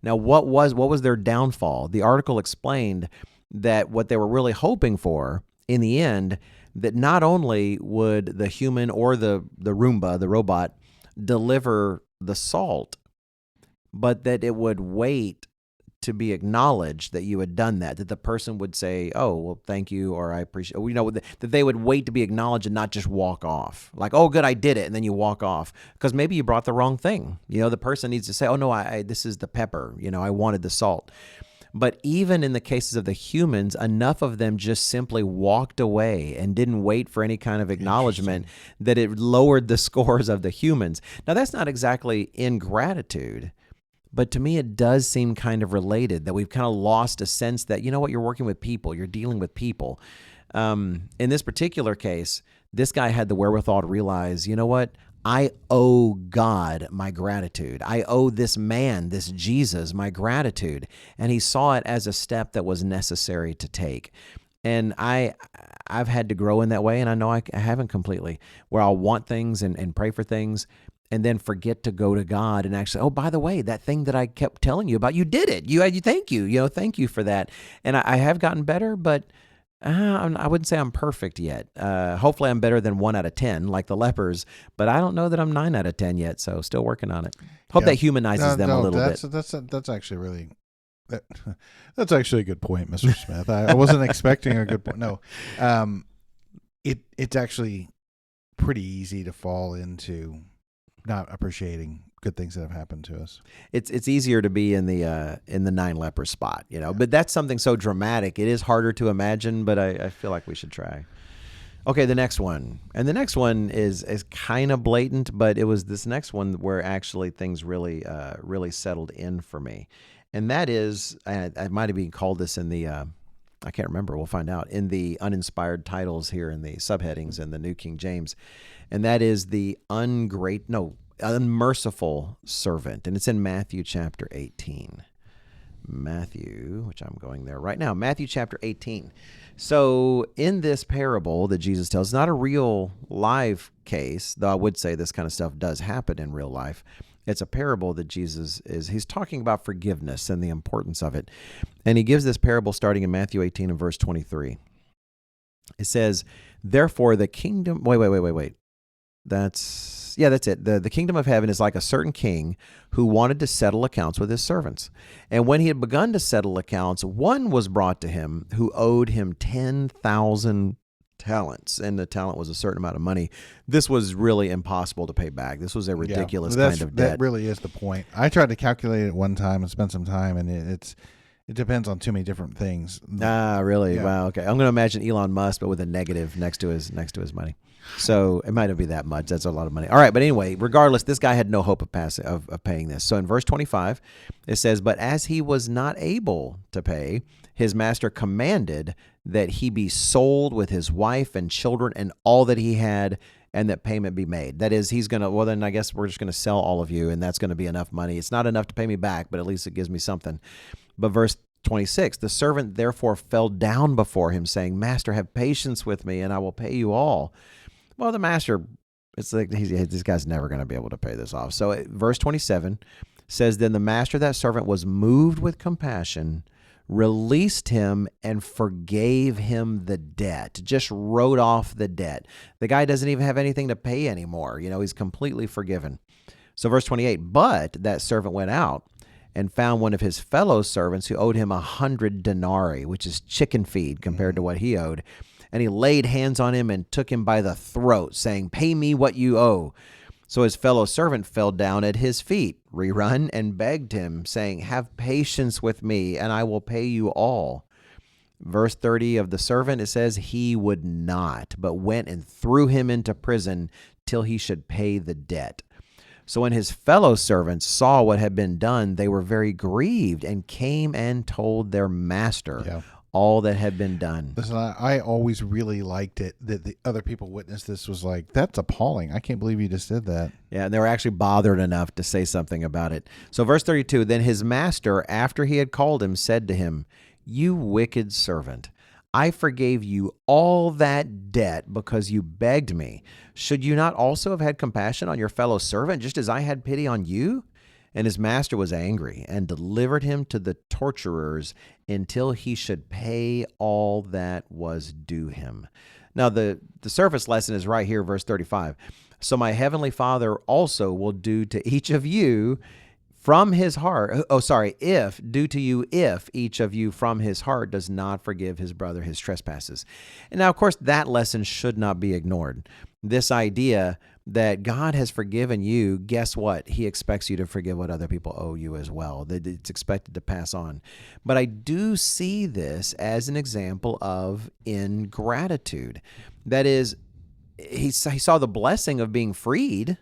Now, what was their downfall? The article explained that what they were really hoping for, in the end, that not only would the human or the Roomba, the robot, deliver the salt, but that it would wait to be acknowledged that you had done that the person would say, "Oh, well, thank you," or "I appreciate," that they would wait to be acknowledged and not just walk off. Like, "Oh, good, I did it," and then you walk off because maybe you brought the wrong thing. The person needs to say, "Oh no, this is the pepper. I wanted the salt." But even in the cases of the humans, enough of them just simply walked away and didn't wait for any kind of acknowledgement that it lowered the scores of the humans. Now, that's not exactly ingratitude. But to me, it does seem kind of related, that we've kind of lost a sense that, you're working with people, you're dealing with people. In this particular case, this guy had the wherewithal to realize, you know what? I owe God my gratitude. I owe this man, this Jesus, my gratitude. And he saw it as a step that was necessary to take. And I've had to grow in that way, and I know I haven't completely, where I'll want things and pray for things, and then forget to go to God and actually, "Oh, by the way, that thing that I kept telling you about, you did it. You thank you. Thank you for that." And I have gotten better, but I wouldn't say I'm perfect yet. Hopefully I'm better than 1 out of 10, like the lepers, but I don't know that I'm 9 out of 10 yet, so still working on it. Hope that humanizes them a little bit. That's actually really... That's actually a good point, Mr. Smith. I wasn't expecting a good point. No, it's actually pretty easy to fall into not appreciating good things that have happened to us. It's easier to be in the 9 lepers spot, But that's something so dramatic. It is harder to imagine, but I feel like we should try. Okay, the next one. And the next one is kind of blatant, but it was this next one where actually things really settled in for me. And that is, I might have even called this in the, I can't remember, we'll find out, in the uninspired titles here in the subheadings in the New King James. And that is the unmerciful servant. And it's in Matthew chapter 18. Matthew, which I'm going there right now, Matthew chapter 18. So in this parable that Jesus tells, it's not a real live case, though I would say this kind of stuff does happen in real life. It's a parable that he's talking about forgiveness and the importance of it. And he gives this parable starting in Matthew 18 and verse 23. It says, "Therefore the kingdom," wait. That's it. The kingdom of heaven is like a certain king who wanted to settle accounts with his servants. And when he had begun to settle accounts, one was brought to him who owed him 10,000 talents. And the talent was a certain amount of money. This was really impossible to pay back. This was a ridiculous kind of debt. That really is the point. I tried to calculate it one time and spend some time, and it depends on too many different things. Really? Yeah. Wow. Okay. I'm going to imagine Elon Musk, but with a negative next to his money. So it might not be that much. That's a lot of money. All right. But anyway, regardless, this guy had no hope of paying this. So in verse 25, it says, "But as he was not able to pay, his master commanded that he be sold with his wife and children and all that he had, and that payment be made." That is, he's going to, well, then I guess we're just going to sell all of you, and that's going to be enough money. It's not enough to pay me back, but at least it gives me something. But verse 26, the servant therefore fell down before him, saying, Master, have patience with me, and I will pay you all. Well, the master, it's like this guy's never going to be able to pay this off. So verse 27 says, Then the master of that servant was moved with compassion, released him, and forgave him the debt. Just wrote off the debt. The guy doesn't even have anything to pay anymore. He's completely forgiven. So verse 28, But that servant went out and found one of his fellow servants who owed him 100 denarii, which is chicken feed compared to what he owed. And he laid hands on him and took him by the throat, saying, Pay me what you owe. So his fellow servant fell down at his feet, rerun, and begged him, saying, Have patience with me, and I will pay you all. Verse 30 of the servant, it says, He would not, but went and threw him into prison till he should pay the debt. So when his fellow servants saw what had been done, they were very grieved and came and told their master all that had been done. Listen, I always really liked it that the other people witnessed this. Was like, that's appalling. I can't believe you just did that. Yeah, and they were actually bothered enough to say something about it. So verse 32, Then his master, after he had called him, said to him, You wicked servant, I forgave you all that debt because you begged me. Should you not also have had compassion on your fellow servant, just as I had pity on you? And his master was angry and delivered him to the torturers until he should pay all that was due him. Now, the surface lesson is right here, verse 35. So my heavenly Father also will do to each of you from his heart, if each of you from his heart does not forgive his brother his trespasses. And now, of course, that lesson should not be ignored. This idea that God has forgiven you, guess what? He expects you to forgive what other people owe you as well. That it's expected to pass on. But I do see this as an example of ingratitude. That is, he saw the blessing of being freed,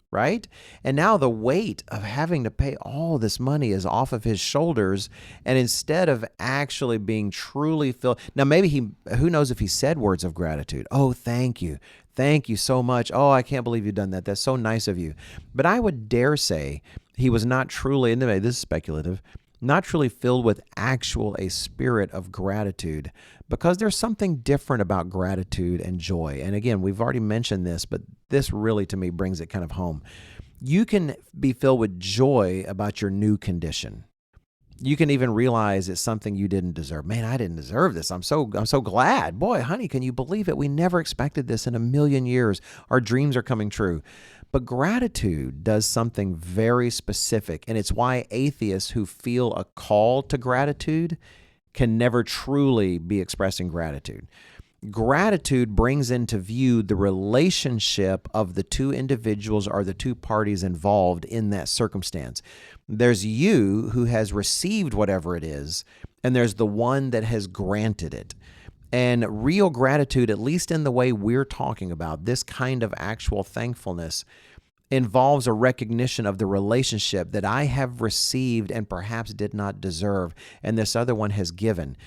right? And now the weight of having to pay all this money is off of his shoulders. And instead of actually being truly filled, now maybe who knows if he said words of gratitude. Oh, thank you. Thank you so much. Oh, I can't believe you've done that. That's so nice of you. But I would dare say he was not truly, and this is speculative, not truly filled with a spirit of gratitude, because there's something different about gratitude and joy. And again, we've already mentioned this, but this really to me brings it kind of home. You can be filled with joy about your new condition. You can even realize it's something you didn't deserve. Man, I didn't deserve this. I'm so glad. Boy, honey, can you believe it? We never expected this in a million years. Our dreams are coming true. But gratitude does something very specific, and it's why atheists who feel a call to gratitude can never truly be expressing gratitude. Gratitude brings into view the relationship of the two individuals or the two parties involved in that circumstance. There's you who has received whatever it is, and there's the one that has granted it. And real gratitude, at least in the way we're talking about, this kind of actual thankfulness, involves a recognition of the relationship that I have received and perhaps did not deserve, and this other one has given.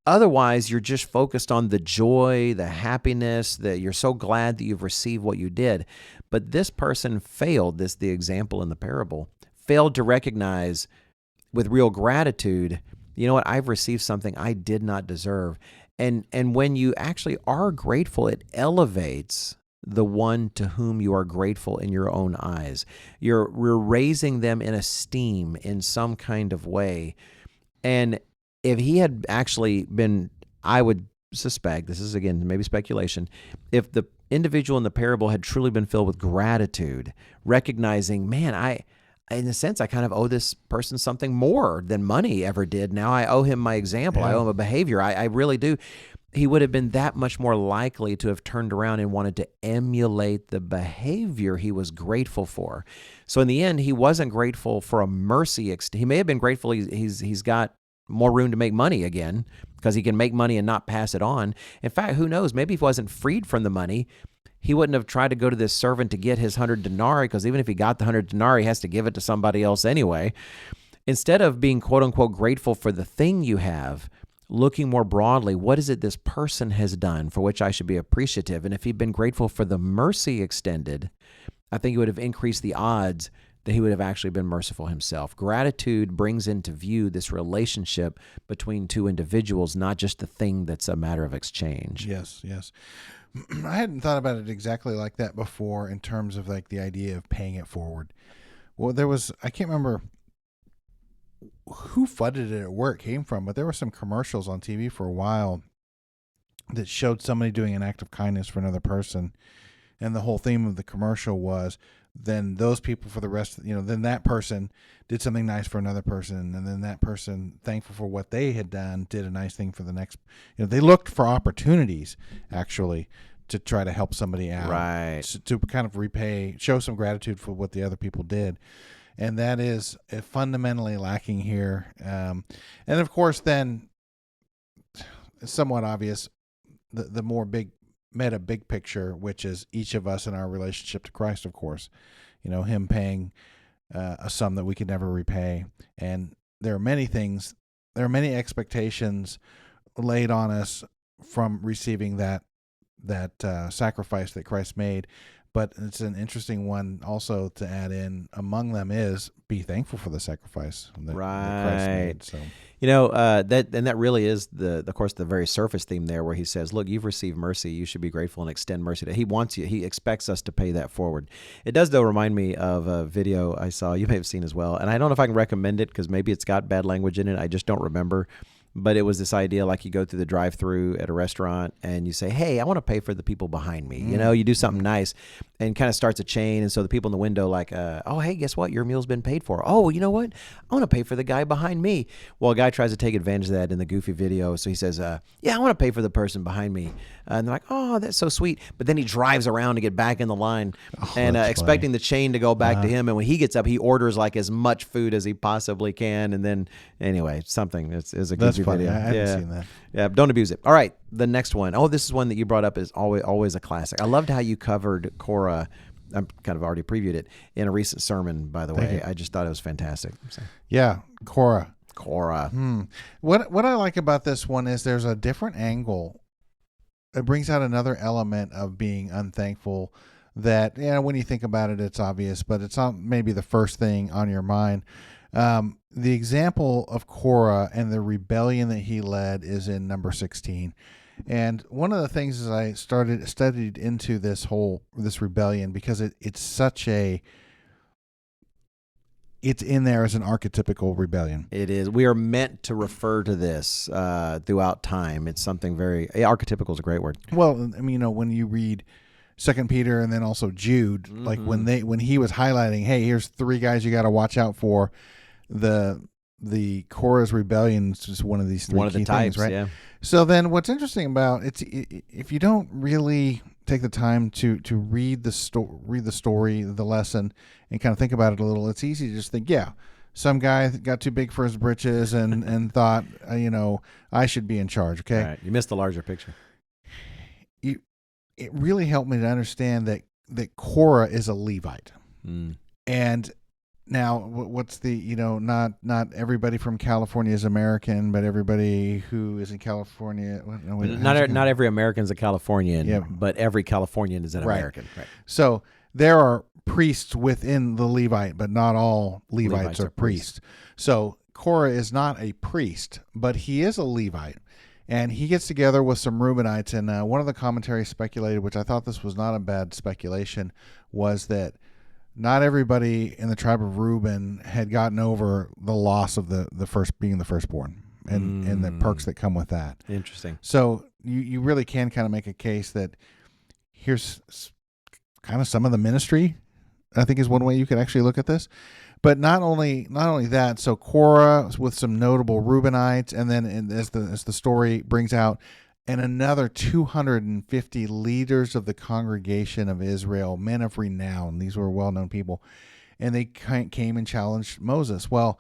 Otherwise, you're just focused on the joy, the happiness, that you're so glad that you've received what you did. But this person failed, the example in the parable, failed to recognize with real gratitude, you know what, I've received something I did not deserve. And when you actually are grateful, it elevates the one to whom you are grateful in your own eyes. We're raising them in esteem in some kind of way. And if he had actually been, I would suspect, this is again maybe speculation, if the individual in the parable had truly been filled with gratitude, recognizing, man, in a sense, I kind of owe this person something more than money ever did. Now I owe him my example. Yeah. I owe him a behavior. I really do. He would have been that much more likely to have turned around and wanted to emulate the behavior he was grateful for. So in the end, he wasn't grateful for a mercy. He may have been grateful he's got more room to make money again because he can make money and not pass it on. In fact, who knows? Maybe if he wasn't freed from the money, he wouldn't have tried to go to this servant to get his 100 denarii, because even if he got the 100 denarii, he has to give it to somebody else anyway. Instead of being quote unquote grateful for the thing you have, looking more broadly, what is it this person has done for which I should be appreciative? And if he'd been grateful for the mercy extended, I think it would have increased the odds that he would have actually been merciful himself. Gratitude brings into view this relationship between two individuals, not just the thing that's a matter of exchange. Yes, yes. I hadn't thought about it exactly like that before in terms of like the idea of paying it forward. Well, I can't remember who funded it or where it came from, but there were some commercials on TV for a while that showed somebody doing an act of kindness for another person. And the whole theme of the commercial was then those people for the rest, then that person did something nice for another person. And then that person, thankful for what they had done, did a nice thing for the next. They looked for opportunities, actually, to try to help somebody out. Right. To kind of show some gratitude for what the other people did. And that is fundamentally lacking here. And of course, then, it's somewhat obvious, the more big picture, which is each of us in our relationship to Christ, of course, him paying a sum that we could never repay. And there are many expectations laid on us from receiving that sacrifice that Christ made. But it's an interesting one also to add in. Among them is be thankful for the sacrifice that Christ made. So. That really is of course, the very surface theme there, where he says, "Look, you've received mercy. You should be grateful and extend mercy." He wants you. He expects us to pay that forward. It does, though, remind me of a video I saw. You may have seen as well, and I don't know if I can recommend it because maybe it's got bad language in it. I just don't remember. But it was this idea, like you go through the drive-through at a restaurant and you say, "Hey, I want to pay for the people behind me." You do something nice, and kind of starts a chain. And so the people in the window, like, "Oh, hey, guess what? Your meal's been paid for." "Oh, you know what? I want to pay for the guy behind me." Well, a guy tries to take advantage of that in the goofy video. So he says, "Yeah, I want to pay for the person behind me." And they're like, "Oh, that's so sweet." But then he drives around to get back in the line, and expecting the chain to go back to him. And when he gets up, he orders like as much food as he possibly can. And then, anyway, something is a goofy video. I haven't seen that. Yeah, don't abuse it. All right, the next one. Oh, this is one that you brought up, is always a classic. I loved how you covered Korah. I'm kind of already previewed it in a recent sermon, by the way. I just thought it was fantastic. So. Yeah, Korah. What I like about this one is there's a different angle. It brings out another element of being unthankful that, when you think about it, it's obvious, but it's not maybe the first thing on your mind. The example of Korah and the rebellion that he led is in number 16. And one of the things is I studied into this rebellion because it's in there as an archetypical rebellion. It is. We are meant to refer to this throughout time. It's something very archetypical is a great word. Well, I mean, when you read 2 Peter and then also Jude, like when he was highlighting, hey, here's 3 guys you got to watch out for. The Korah's rebellion is just one of these 3 key types, things, right? Yeah. So then, what's interesting about if you don't really take the time to read the story, the lesson, and kind of think about it a little, it's easy to just think, yeah, some guy got too big for his britches and thought, I should be in charge. Okay, right. You missed the larger picture. It really helped me to understand that Korah is a Levite, and now what's the not everybody from California is American, but everybody who is in California. Not every American is a Californian, but every Californian is an American. Right. So there are priests within the Levite, but not all Levites are priests. So Korah is not a priest, but he is a Levite. And he gets together with some Reubenites, and one of the commentaries speculated, which I thought this was not a bad speculation, was that not everybody in the tribe of Reuben had gotten over the loss of the being the firstborn and the perks that come with that. Interesting. So you really can kind of make a case that here's kind of some of the ministry, I think, is one way you could actually look at this. But not only that, so Korah with some notable Reubenites, and then as the story brings out, and another 250 leaders of the congregation of Israel, men of renown. These were well-known people, and they came and challenged Moses. Well,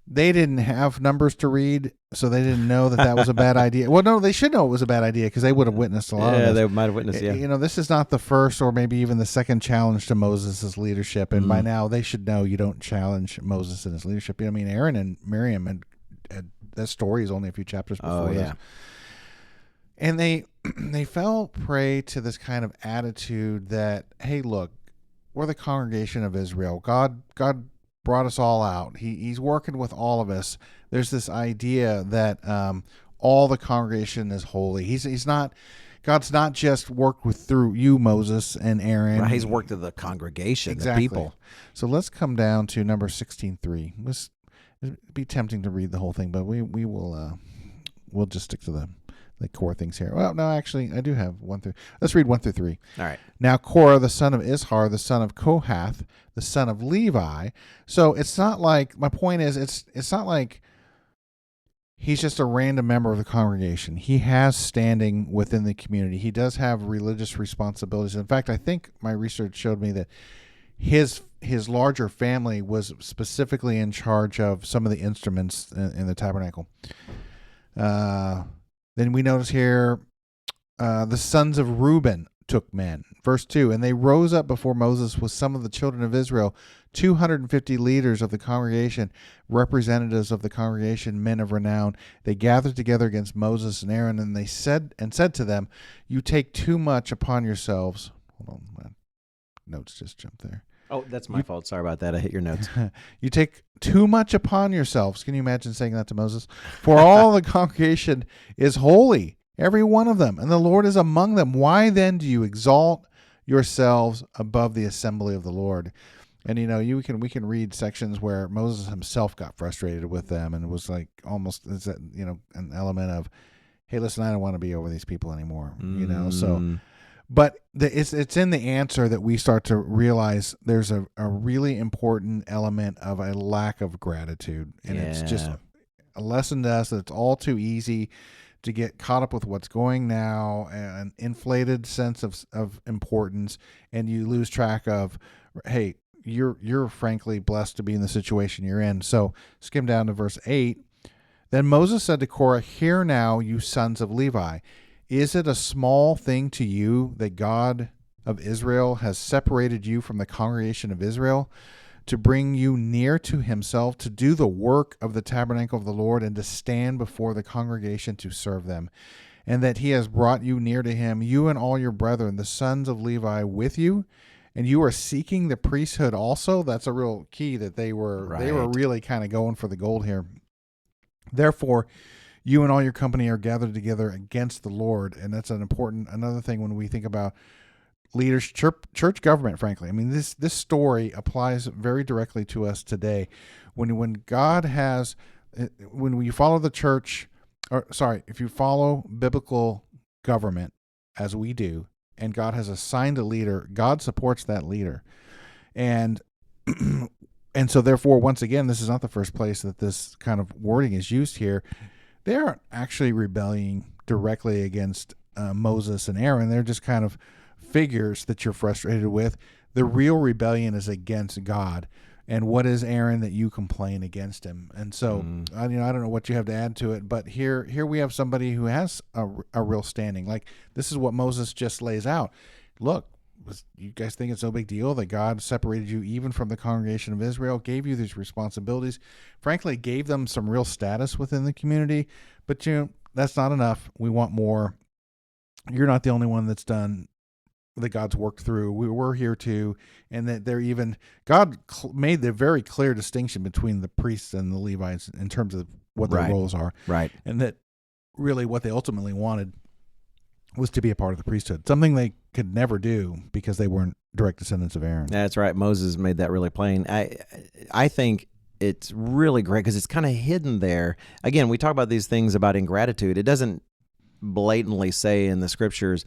they didn't have numbers to read, so they didn't know that was a bad idea. Well, no, they should know it was a bad idea because they would have witnessed a lot of this. Yeah, they might have witnessed, yeah. This is not the first or maybe even the second challenge to Moses' leadership, and by now they should know you don't challenge Moses in his leadership. I mean, Aaron and Miriam, and that story is only a few chapters before this. And they fell prey to this kind of attitude that, hey, look, we're the congregation of Israel. God brought us all out. He's working with all of us. There's this idea that all the congregation is holy. He's not. God's not just worked through you, Moses and Aaron. Right, he's worked with the congregation, exactly. the people. So let's come down to number 16:3. It'd be tempting to read the whole thing, but we will we'll just stick to the core things here. Well, no, actually, I do have 1 through. Let's read 1 through 3. All right. Now Korah, the son of Ishar, the son of Kohath, the son of Levi. So it's not like, my point is, it's not like he's just a random member of the congregation. He has standing within the community. He does have religious responsibilities. In fact, I think my research showed me that his larger family was specifically in charge of some of the instruments in the tabernacle. Then we notice here, the sons of Reuben took men. Verse 2, and they rose up before Moses with some of the children of Israel, 250 leaders of the congregation, representatives of the congregation, men of renown. They gathered together against Moses and Aaron, and they said to them, you take too much upon yourselves. Hold on, my notes just jumped there. Oh, that's my fault. Sorry about that. I hit your notes. You take too much upon yourselves. Can you imagine saying that to Moses? For all the congregation is holy, every one of them, and the Lord is among them. Why then do you exalt yourselves above the assembly of the Lord? And we can read sections where Moses himself got frustrated with them, and it was like almost an element of, hey, listen, I don't want to be over these people anymore. So. But it's in the answer that we start to realize there's a really important element of a lack of gratitude. And it's just a lesson to us that it's all too easy to get caught up with what's going now, an inflated sense of importance, and you lose track of, hey, you're frankly blessed to be in the situation you're in. So skim down to verse 8. Then Moses said to Korah, hear now, you sons of Levi. Is it a small thing to you that God of Israel has separated you from the congregation of Israel to bring you near to himself, to do the work of the tabernacle of the Lord, and to stand before the congregation to serve them? And that he has brought you near to him, you and all your brethren, the sons of Levi, with you, and you are seeking the priesthood also? That's a real key, that they were really kind of going for the gold here. Therefore, you and all your company are gathered together against the Lord. And that's another thing when we think about leaders, church government, frankly. I mean, this story applies very directly to us today. When God has, when you follow the church, if you follow biblical government as we do, and God has assigned a leader, God supports that leader. And so therefore, once again, this is not the first place that this kind of wording is used here. They aren't actually rebelling directly against Moses and Aaron. They're just kind of figures that you're frustrated with. The real rebellion is against God. And what is Aaron that you complain against him? And so, I don't know what you have to add to it, but here we have somebody who has a real standing. Like, this is what Moses just lays out. Look, you guys think it's no big deal that God separated you even from the congregation of Israel, gave you these responsibilities, frankly, gave them some real status within the community, but that's not enough. We want more. You're not the only one that's done that God's worked through. We're here too. And that God made the very clear distinction between the priests and the Levites in terms of what their roles are. Right. And that really what they ultimately wanted was to be a part of the priesthood, something they could never do because they weren't direct descendants of Aaron. That's right. Moses made that really plain. I think it's really great because it's kind of hidden there. Again, we talk about these things about ingratitude. It doesn't blatantly say in the scriptures,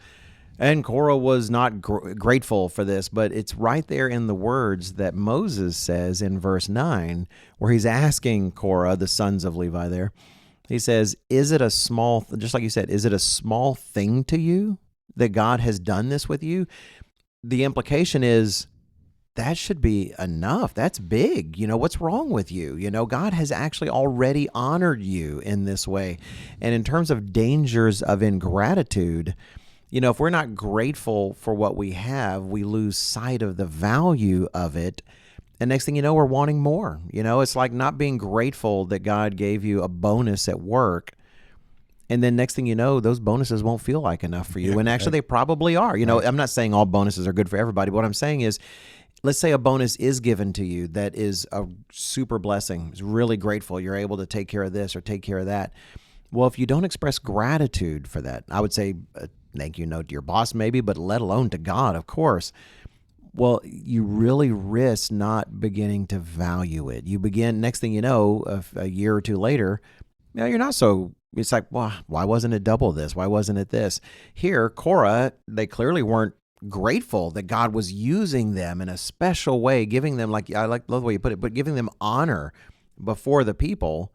and Korah was not grateful for this, but it's right there in the words that Moses says in verse 9, where he's asking Korah, the sons of Levi there, he says, is it a small, just like you said, is it a small thing to you that God has done this with you? The implication is that should be enough. That's big. What's wrong with you? God has actually already honored you in this way. And in terms of dangers of ingratitude, if we're not grateful for what we have, we lose sight of the value of it. And next thing you know, we're wanting more. It's like not being grateful that God gave you a bonus at work. And then next thing you know, those bonuses won't feel like enough for you. And actually, they probably are. I'm not saying all bonuses are good for everybody. But what I'm saying is, let's say a bonus is given to you that is a super blessing, is really grateful, you're able to take care of this or take care of that. Well, if you don't express gratitude for that, I would say a thank you note to your boss maybe, but let alone to God, of course. Well, you really risk not beginning to value it. You begin, next thing you know, a year or two later, you're not so, it's like, well, why wasn't it double this? Why wasn't it this? Here, Korah, they clearly weren't grateful that God was using them in a special way, giving them, like, love the way you put it, but giving them honor before the people.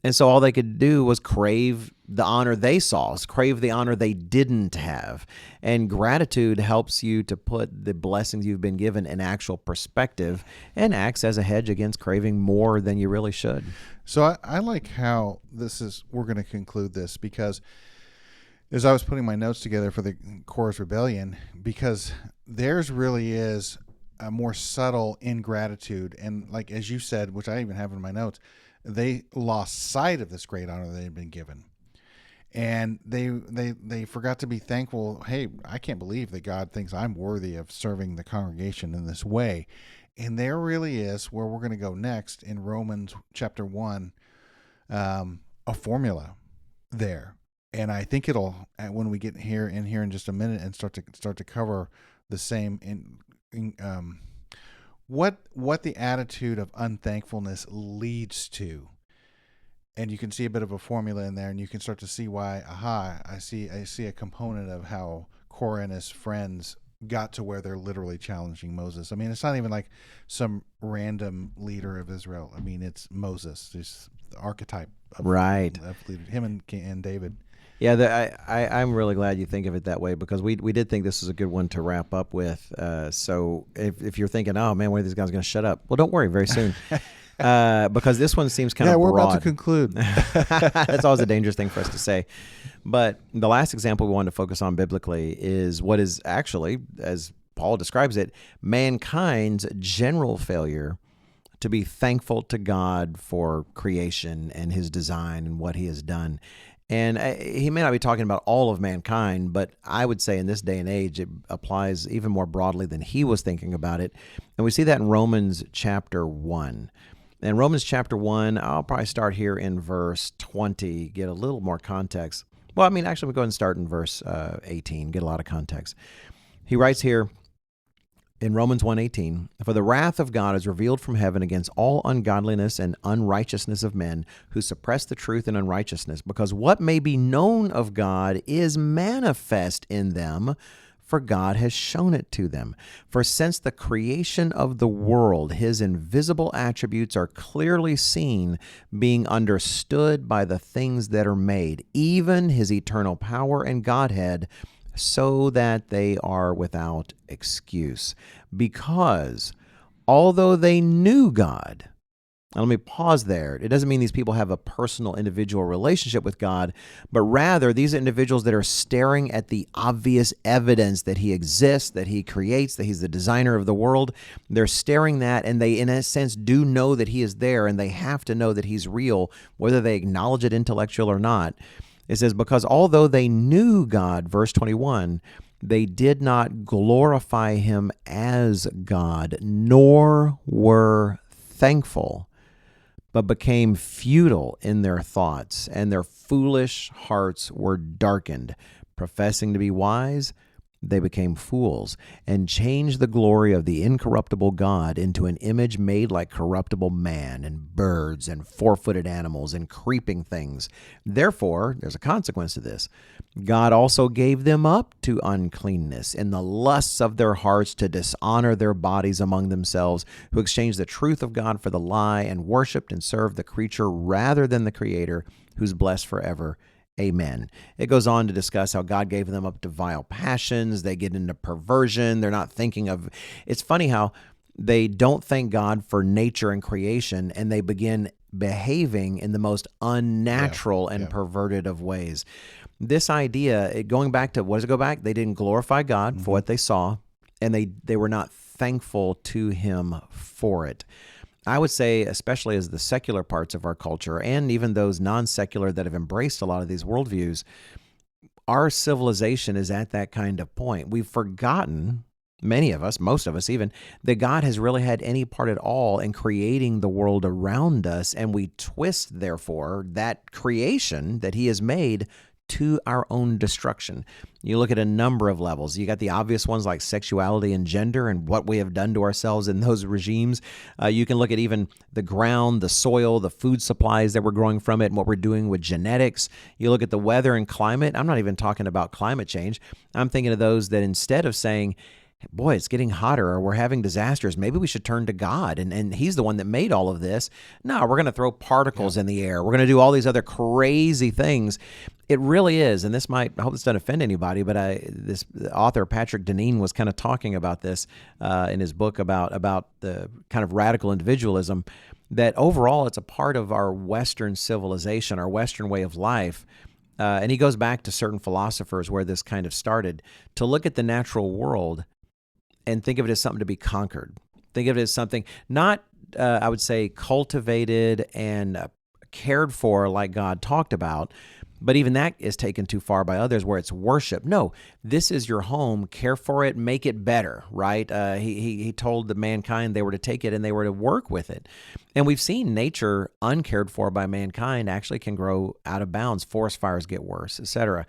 And so all they could do was crave the honor they saw, crave the honor they didn't have. And gratitude helps you to put the blessings you've been given in actual perspective and acts as a hedge against craving more than you really should. So I like how we're going to conclude this, because as I was putting my notes together for the Korah's rebellion, because theirs really is a more subtle ingratitude. And like, as you said, which I even have in my notes, they lost sight of this great honor they had been given. And they forgot to be thankful. Hey, I can't believe that God thinks I'm worthy of serving the congregation in this way. And there really is where we're going to go next in Romans chapter 1, a formula there. And I think it'll, when we get here in just a minute and start to cover the same what the attitude of unthankfulness leads to. And you can see a bit of a formula in there, and you can start to see why, I see a component of how Korah and his friends got to where they're literally challenging Moses. I mean, it's not even like some random leader of Israel. I mean, it's Moses, just the archetype of, right. of leader, him and David. Yeah, I'm really glad you think of it that way, because we did think this was a good one to wrap up with. So if you're thinking, oh man, when are these guys going to shut up? Well, don't worry, very soon. Because this one seems kind of broad. Yeah, we're about to conclude. That's always a dangerous thing for us to say. But the last example we wanted to focus on biblically is what is actually, as Paul describes it, mankind's general failure to be thankful to God for creation and his design and what he has done. And he may not be talking about all of mankind, but I would say in this day and age, it applies even more broadly than he was thinking about it. And we see that in Romans chapter 1. In Romans chapter 1, I'll probably start here in verse 20, get a little more context. Well, I mean, actually, we'll go ahead and start in verse 18, get a lot of context. He writes here in Romans 1:18, "For the wrath of God is revealed from heaven against all ungodliness and unrighteousness of men who suppress the truth in unrighteousness, because what may be known of God is manifest in them, for God has shown it to them. For since the creation of the world, his invisible attributes are clearly seen, being understood by the things that are made, even his eternal power and Godhead, so that they are without excuse. Because although they knew God," now let me pause there. It doesn't mean these people have a personal, individual relationship with God, but rather these individuals that are staring at the obvious evidence that he exists, that he creates, that he's the designer of the world. They're staring that, and they, in a sense, do know that he is there, and they have to know that he's real, whether they acknowledge it intellectually or not. It says, because although they knew God, verse 21, they did not glorify him as God, nor were thankful, but became futile in their thoughts, and their foolish hearts were darkened. Professing to be wise, they became fools, and changed the glory of the incorruptible God into an image made like corruptible man, and birds, and four-footed animals, and creeping things. Therefore, there's a consequence to this. God also gave them up to uncleanness in the lusts of their hearts, to dishonor their bodies among themselves, who exchanged the truth of God for the lie, and worshipped and served the creature rather than the Creator, who's blessed forever. Amen. It goes on to discuss how God gave them up to vile passions. They get into perversion. They're not thinking of... It's funny how they don't thank God for nature and creation, and they begin behaving in the most unnatural and perverted of ways. This idea, going back to, what does it go back? They didn't glorify God for what they saw, and they were not thankful to him for it. I would say, especially as the secular parts of our culture, and even those non-secular that have embraced a lot of these worldviews, our civilization is at that kind of point. We've forgotten many of us, most of us even, that God has really had any part at all in creating the world around us, and we twist, therefore, that creation that he has made to our own destruction. You look at a number of levels. You got the obvious ones like sexuality and gender and what we have done to ourselves in those regimes. You can look at even the ground, the soil, the food supplies that we're growing from it, and what we're doing with genetics. You look at the weather and climate. I'm not even talking about climate change. I'm thinking of those that instead of saying, boy, it's getting hotter or we're having disasters, maybe we should turn to God. And he's the one that made all of this. No, we're going to throw particles in the air. We're going to do all these other crazy things. It really is. And this might, I hope this doesn't offend anybody, but this author, Patrick Deneen, was kind of talking about this in his book about the kind of radical individualism, that overall it's a part of our Western civilization, our Western way of life. And he goes back to certain philosophers where this kind of started, to look at the natural world and think of it as something to be conquered. Think of it as something not, I would say, cultivated and cared for like God talked about, but even that is taken too far by others where it's worship. No, this is your home. Care for it. Make it better, right? He told the mankind they were to take it and they were to work with it. And we've seen nature uncared for by mankind actually can grow out of bounds. Forest fires get worse, etc.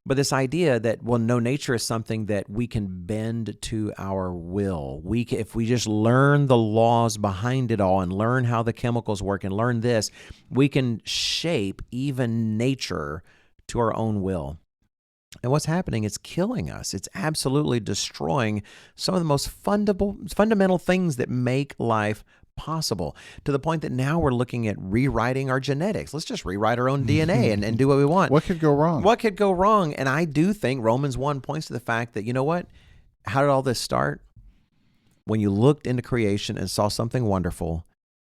But this idea that, well, no, nature is something that we can bend to our will. If we just learn the laws behind it all and learn how the chemicals work and learn this, we can shape even nature to our own will. And what's happening, it's killing us. It's absolutely destroying some of the most fundamental things that make life possible, to the point that now we're looking at rewriting our genetics. Let's just rewrite our own DNA and do what we want. What could go wrong? What could go wrong? And I do think Romans 1 points to the fact that, you know what? How did all this start? When you looked into creation and saw something wonderful,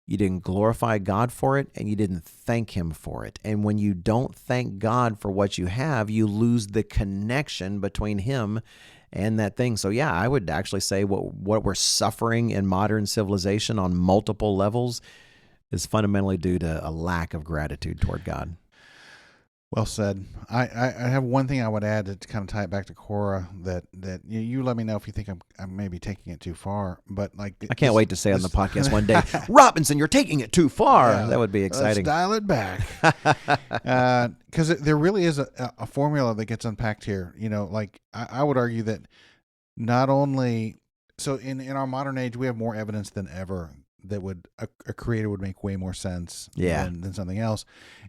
you didn't glorify God for it, and you didn't thank him for it. And when you don't thank God for what you have, you lose the connection between him and that thing. So yeah, I would actually say what we're suffering in modern civilization on multiple levels is fundamentally due to a lack of gratitude toward God. Well said. I have one thing I would add to kind of tie it back to Korah, that you let me know if you think I'm maybe taking it too far. But like, I can't wait to say on the podcast one day, Robinson, you're taking it too far. Yeah, that would be exciting. Let's dial it back. Because there really is a formula that gets unpacked here. You know, like I would argue that not only, so in our modern age, we have more evidence than ever that would a creator would make way more sense than something else.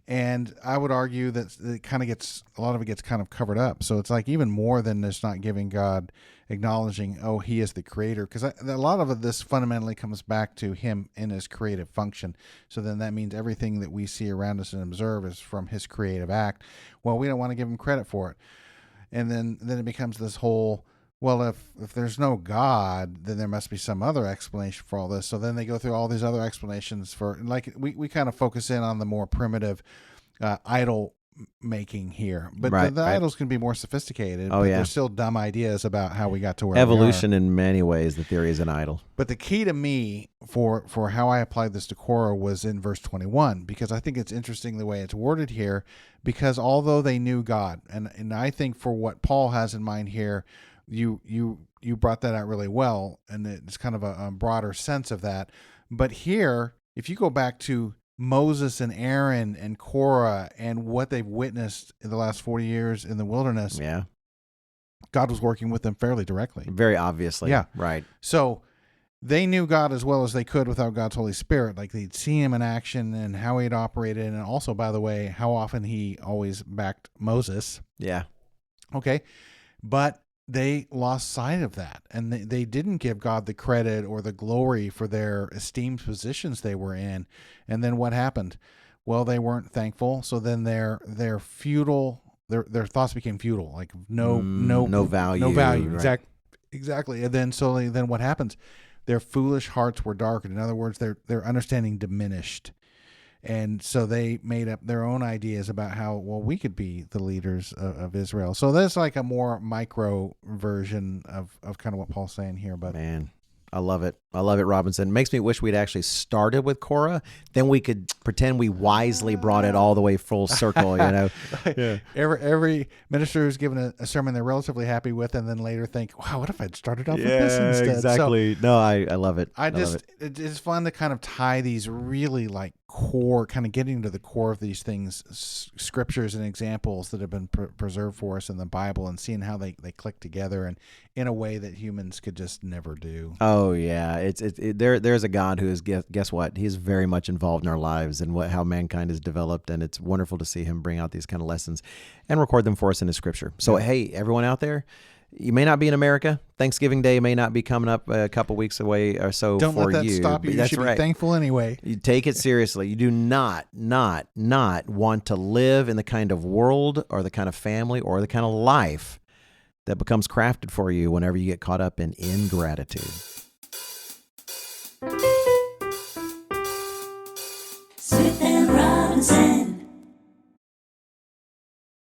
And I would argue that it kind of gets, a lot of it gets kind of covered up. So it's like even more than just not giving God, acknowledging, oh, he is the creator. Because a lot of this fundamentally comes back to him in his creative function. So then that means everything that we see around us and observe is from his creative act. Well, we don't want to give him credit for it. And then it becomes this whole, well, if there's no God, then there must be some other explanation for all this. So then they go through all these other explanations for, like, we kind of focus in on the more primitive idol making here. But the idols can be more sophisticated. But they're still dumb ideas about how we got to where evolution we are. In many ways, the theory is an idol. But the key to me for how I applied this to Korah was in verse 21, because I think it's interesting the way it's worded here, because although they knew God, and I think for what Paul has in mind here, you brought that out really well, and it's kind of a broader sense of that. But here, if you go back to Moses and Aaron and Korah and what they've witnessed in the last 40 years in the wilderness, God was working with them fairly directly. Very obviously. Yeah. Right. So they knew God as well as they could without God's Holy Spirit. Like, they'd seen him in action and how he'd operated, and also, by the way, how often he always backed Moses. Yeah. Okay. But they lost sight of that, and they didn't give God the credit or the glory for their esteemed positions they were in. And then what happened? Well, they weren't thankful. So then their futile, their thoughts became futile, like no value. No value. Right. Exactly. And then what happens? Their foolish hearts were darkened. In other words, their understanding diminished. And so they made up their own ideas about how, well, we could be the leaders of Israel. So that's like a more micro version of kind of what Paul's saying here. But man, I love it. I love it, Robinson. Makes me wish we'd actually started with Korah. Then we could pretend we wisely brought it all the way full circle, Yeah. Every minister who's given a sermon they're relatively happy with, and then later think, wow, what if I'd started off with this instead? Exactly. So, no, I love it. It's fun to kind of tie these really like core, kind of getting to the core of these things, scriptures and examples that have been preserved for us in the Bible, and seeing how they click together and in a way that humans could just never do. Oh yeah, there's a God who is, guess what? He's very much involved in our lives and how mankind has developed, and it's wonderful to see him bring out these kind of lessons and record them for us in His Scripture. So hey, everyone out there, you may not be in America. Thanksgiving Day may not be coming up a couple weeks away or so. Don't for let that stop you. You should be thankful anyway. You take it seriously. You do not want to live in the kind of world or the kind of family or the kind of life that becomes crafted for you whenever you get caught up in ingratitude. Smith and Robinson.